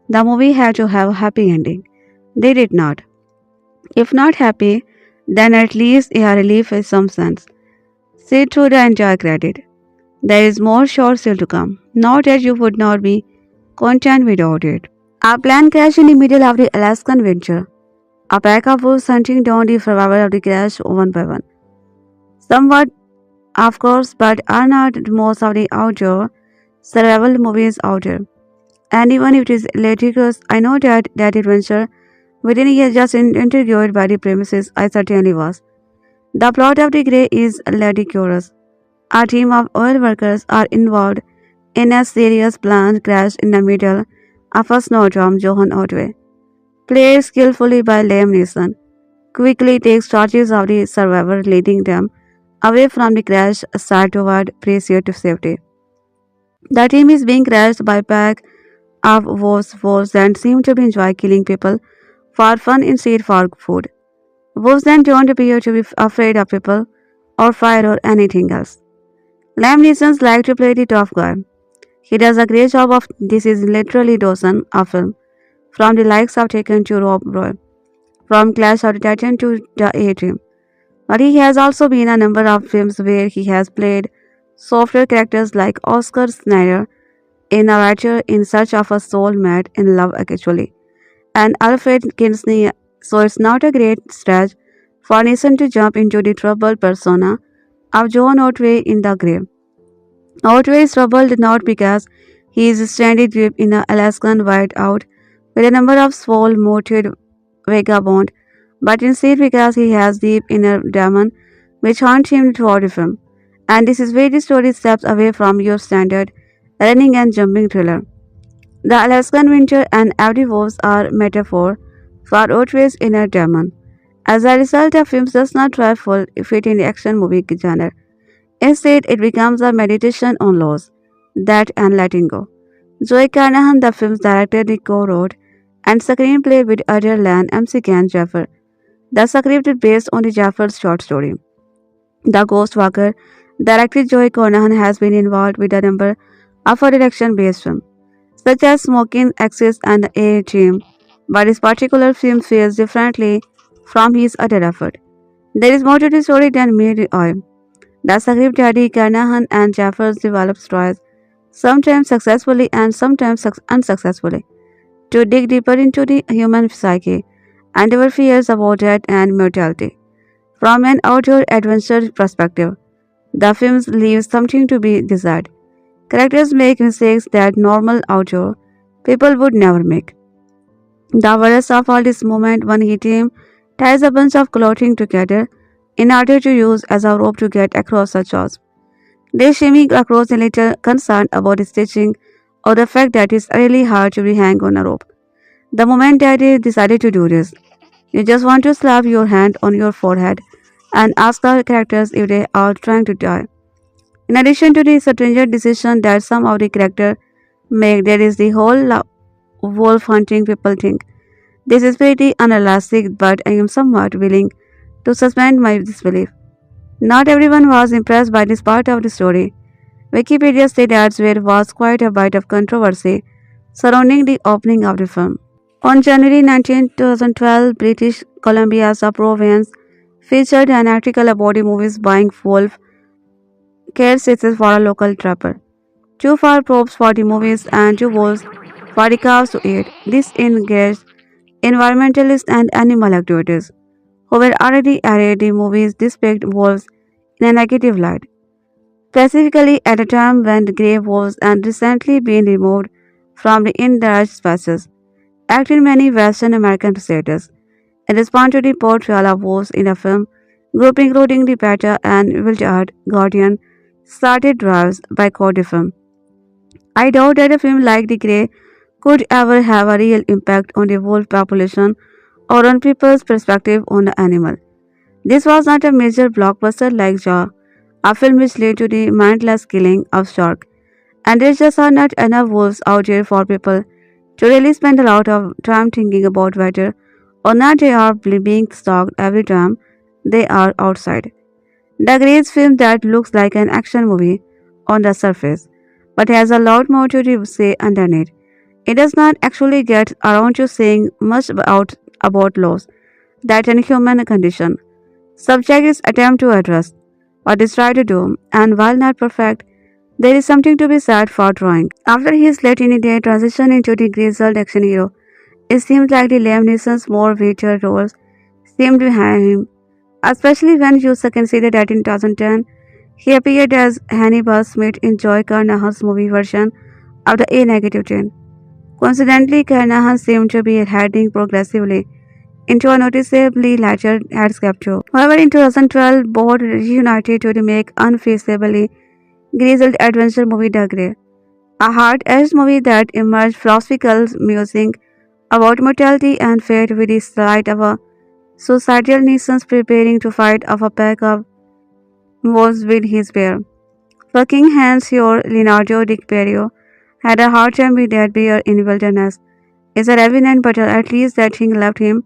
The movie had to have a happy ending. They did not. If not happy, then at least a relief in some sense. See through the entire credit. There is more short still to come. Not that you would not be content without it. Our plan crashed in the middle of the Alaskan winter. A pack of wolves hunting down the survivors of the crash one by one. Somewhat, of course, but are not most of the outdoor survival movies out there. And even if it is ludicrous, I know that adventure within a year just intrigued by the premises I certainly was. The plot of The Grey is ludicrous. A team of oil workers are involved in a serious plane crash in the middle of a snowstorm. Johan Ottway, played skillfully by Liam Neeson, quickly takes charge of the survivor, leading them away from the crash site toward pursuit of safety. The team is being crashed by a pack of wolves that seem to be enjoy killing people for fun instead for food. Wolves then don't appear to be afraid of people or fire or anything else. Liam Neeson's like to play the tough guy. He does a great job of this is literally dozen of film, from the likes of Taken to Rob Roy, from Clash of the Titan to The A-Team. But he has also been in a number of films where he has played softer characters like Oscar Snyder in A Writer in Search of a Soulmate in Love Actually, and Alfred Kinsey, so it's not a great stretch for Neeson to jump into the troubled persona of John Otway in The Grave. Otway is troubled not because he is stranded deep in an Alaskan whiteout with a number of swole-moted vagabond, but instead because he has deep inner demon which haunt him throughout the film. And this is where the story steps away from your standard running and jumping thriller. The Alaskan winter and every wolves are metaphor for Otway's inner demon. As a result, the film does not try full fit in the action movie genre. Instead, it becomes a meditation on loss, that and letting go. Joe Carnahan, the film's director, co-wrote and screenplay with other Lan MC Can Jaffer. The script is based on the Jaffer's short story. The Ghost Walker, director Joe Carnahan has been involved with a number of other action-based films, such as Smoking Axis and A-Team, but this particular film feels differently from his other effort. There is more to the story than mere oil. The script daddy Carnahan and Jeffers develop stories, sometimes successfully and sometimes unsuccessfully, to dig deeper into the human psyche and our fears about death and mortality. From an outdoor adventure perspective, the film leaves something to be desired. Characters make mistakes that normal outdoor people would never make. The worst of all this moment when he team ties a bunch of clothing together in order to use as a rope to get across a chasm. They shimmy across a little concerned about the stitching or the fact that it's really hard to be hang on a rope. The moment that they decided to do this, you just want to slap your hand on your forehead and ask the characters if they are trying to die. In addition to the stranger decision that some of the characters make, there is the whole wolf hunting people think. This is pretty unrealistic, but I am somewhat willing to suspend my disbelief. Not everyone was impressed by this part of the story. Wikipedia states there was quite a bit of controversy surrounding the opening of the film. On January 19, 2012, British Columbia's Province featured an article about the movie's buying wolf care stitches for a local trapper. Two far props for the movies and two wolves for the cows to eat. This engaged environmentalists and animal activists who were already arrayed the movies depict wolves in a negative light, specifically at a time when the grey wolves had recently been removed from the endangered species act in many Western American states. In response to the portrayal of wolves in the film, group including the PETA and Wild Art Guardian started drives boycott the film. I doubt that a film like The Grey could ever have a real impact on the wolf population or on people's perspective on the animal. This was not a major blockbuster like Jaw, a film which led to the mindless killing of shark, and there just are not enough wolves out there for people to really spend a lot of time thinking about whether or not they are being stalked every time they are outside. The Grey's film that looks like an action movie on the surface, but has a lot more to say underneath. It does not actually get around to saying much about loss, that inhuman condition. Subject is attempt to address what is tried to do, and while not perfect, there is something to be said for trying. After his late in the day transition into the grizzled action hero, it seems like the Liam Neeson's more weighted roles seemed behind him, especially when you consider that in 2010 he appeared as Hannibal Smith in Joe Carnahan's movie version of the A Negative 10. Coincidentally, Carnahan seemed to be heading progressively into a noticeably lighter headscape too. However, in 2012, both reunited to remake unfeasibly grizzled adventure movie The Grey, a hard-edged movie that emerged philosophical musing about mortality and fate with the sight of a suicidal Neeson's preparing to fight off a pack of wolves with his bear. Fucking hands your Leonardo DiCaprio had a hard time with that bear in wilderness. Is a revenant, but at least that thing left him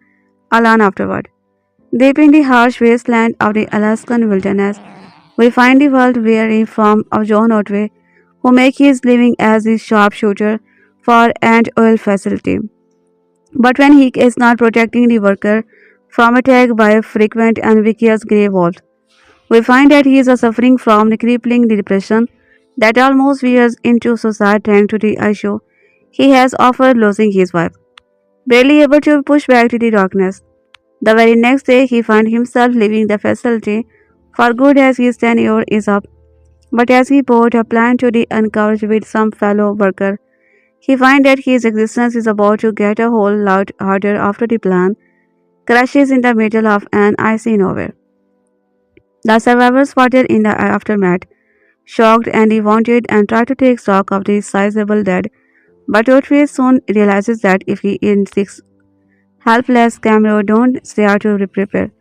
alone afterward. Deep in the harsh wasteland of the Alaskan wilderness, we find the world weary form of John Ottway, who makes his living as a sharpshooter for an oil facility. But when he is not protecting the worker from attack by frequent and vicious grey wolves, we find that he is suffering from the crippling depression that almost wears into suicide thanks to the issue he has offered losing his wife. Barely able to push back to the darkness, the very next day he finds himself leaving the facility for good as his tenure is up. But as he boards a plane to the encourage with some fellow worker, he finds that his existence is about to get a whole lot harder after the plane crashes in the middle of an icy nowhere. The survivors spotted in the aftermath, shocked and wounded, and try to take stock of the sizable dead. But Otway soon realizes that if he insists helpless camera don't stare to prepare,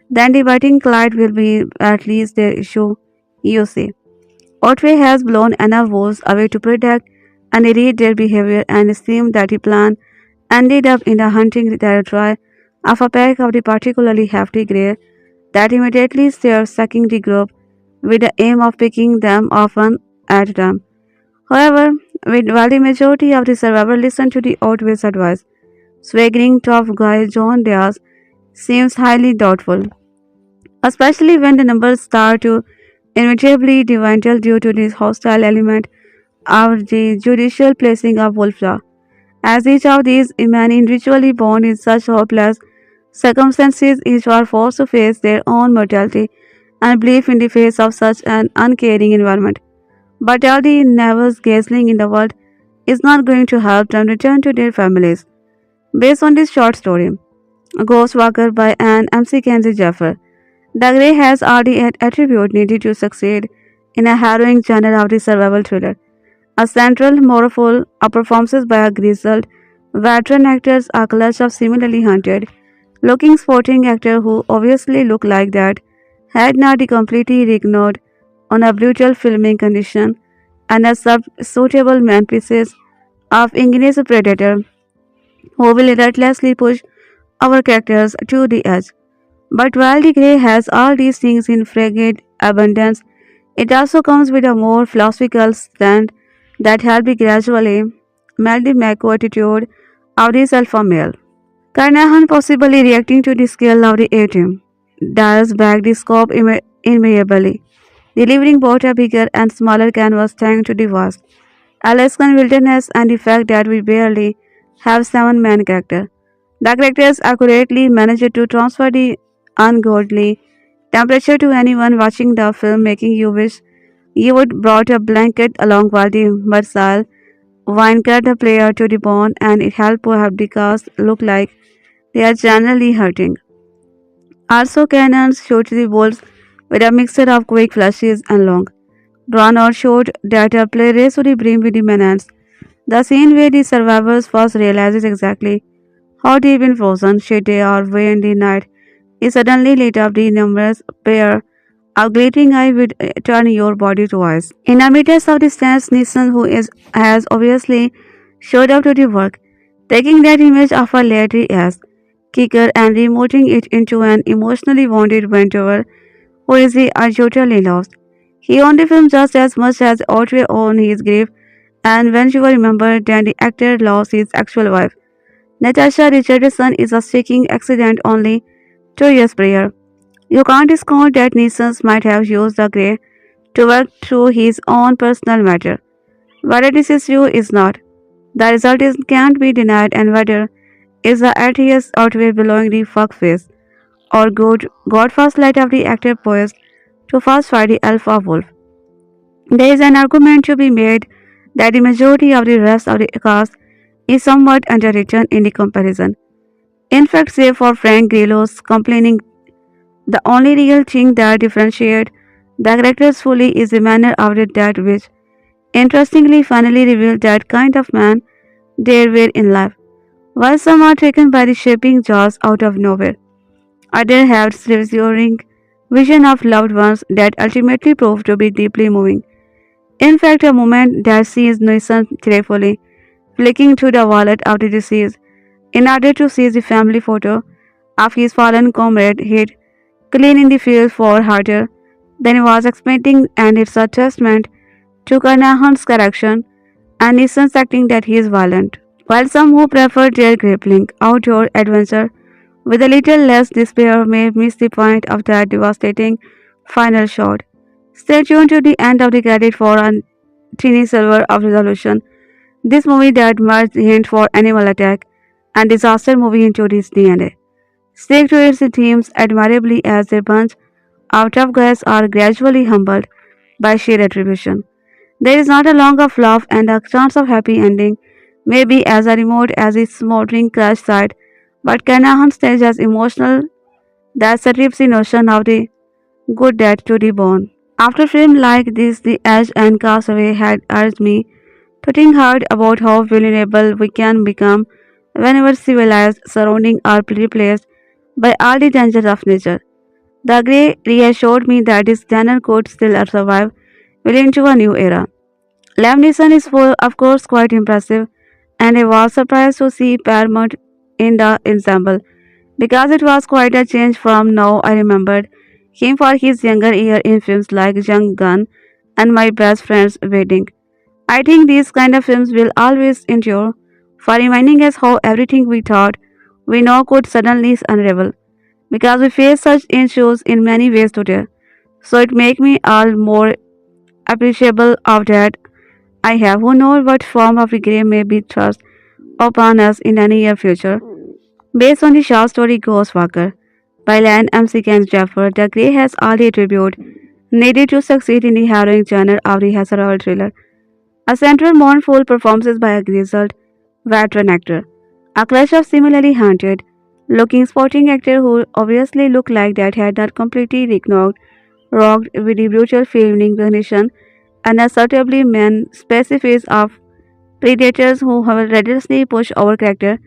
then the biting Clyde will be at least their issue, you see. Otway has blown enough wolves away to protect and read their behavior, and it seemed that the plan ended up in the hunting territory of a pack of the particularly hefty grey that immediately started sucking the group with the aim of picking them off one at a time. However, while the majority of the survivors listened to the Otway's advice, swaggering tough guy John Diaz seems highly doubtful, especially when the numbers start to inevitably dwindle due to this hostile element of the judicial placing of Wolflaw. As each of these men individually born in such hopeless circumstances, each are forced to face their own mortality and belief in the face of such an uncaring environment. But all the nervous gazing in the world is not going to help them return to their families. Based on this short story, Ghost Walker by Anne MC Kenzie Jaffer, The Grey has all the attributes needed to succeed in a harrowing genre of the survival thriller. A central moral, a performances by a grizzled veteran actors, a clutch of similarly hunted looking sporting actor who obviously look like that had not completely ignored on a brutal filming condition, and a suitable man pieces of English predator who will relentlessly push our characters to the edge. But while the Grey has all these things in frigid abundance, it also comes with a more philosophical stand that helps me gradually melt the macro attitude of this alpha male. Carnahan, possibly reacting to the skill of the A-team, dials back the scope immeasurably, delivering both a bigger and smaller canvas thanks to the vast Alaskan wilderness and the fact that we barely have seven main characters. The characters accurately managed to transfer the ungodly temperature to anyone watching the film, making you wish you would brought a blanket along while the mercile wine cut the player to the bone, and it helped to have the cast look like they are generally hurting. Also, cannons shot the bolts with a mixture of quick flashes and long, drawn-out shot that are play race to the brim with the menace. The scene where the survivors first realizes exactly how deep in frozen shit they are when the night is suddenly lit up the numerous pair of glittering eye would turn your body to ice. In the midst of the stands, Neeson, who has obviously showed up to the work, taking that image of a lady ass kicker and remolding it into an emotionally wounded Vancouver who is he utterly lost. He owned the film just as much as Ottway owned his grave, and when you remember that the actor lost his actual wife, Natasha Richardson, is a sticking accident only 2 years prior. You can't discount that Neeson might have used the grey to work through his own personal matter. Whether this is true is not. The result can't be denied, and whether is the atheist outweigh belonging the fuckface or good God first light of the actor poised to fast fight the alpha wolf. There is an argument to be made that the majority of the rest of the cast is somewhat underwritten in the comparison. In fact, save for Frank Grillo's complaining, the only real thing that differentiates the characters fully is the manner of the death, which interestingly finally revealed that kind of man they were in life. While some are taken by the shaping jaws out of nowhere, others have reassuring vision of loved ones that ultimately prove to be deeply moving. In fact, a moment that sees Nielsen tearfully flicking through the wallet of the deceased in order to seize the family photo of his fallen comrade hid clean in the field for harder than he was expecting, and it's a testament to Carnahan's correction and Nielsen's acting that he is violent. While some who prefer their grappling outdoor adventure with a little less despair may miss the point of that devastating final shot. Stay tuned to the end of the credit for a teeny silver of resolution. This movie that merged hint for animal attack and disaster movie into its DNA. Stick to its themes admirably as their bunch of tough guys are gradually humbled by sheer attribution. There is not a long of love, and a chance of happy ending may be as remote as its smoldering crash site, but Carnahan stage as emotional that strips the notion of the good death to the bone. After film like this, The Edge and Castaway had urged me to think hard about how vulnerable we can become whenever civilized surroundings are replaced by all the dangers of nature. The Grey reassured me that this genre could still survive well into a new era. Liam Neeson is, of course, quite impressive, and I was surprised to see Paramount in the ensemble because it was quite a change from now. I remembered him for his younger year in films like Young Gun and My Best Friend's Wedding. I think these kind of films will always endure for reminding us how everything we thought we know could suddenly unravel because we face such issues in many ways today. So it makes me all more appreciable of that I have who knows what form of regret may be thrust upon us in the near future. Based on the short story Ghostwalker by Lan M. Jaffer, The Grey has all the attribute needed to succeed in the harrowing genre of the historical thriller. A central mournful performance by a grizzled veteran actor. A clash of similarly haunted looking sporting actor who obviously looked like that had not completely rocked with the brutal feeling recognition and assertively men specifics of predators who have relentlessly pushed our character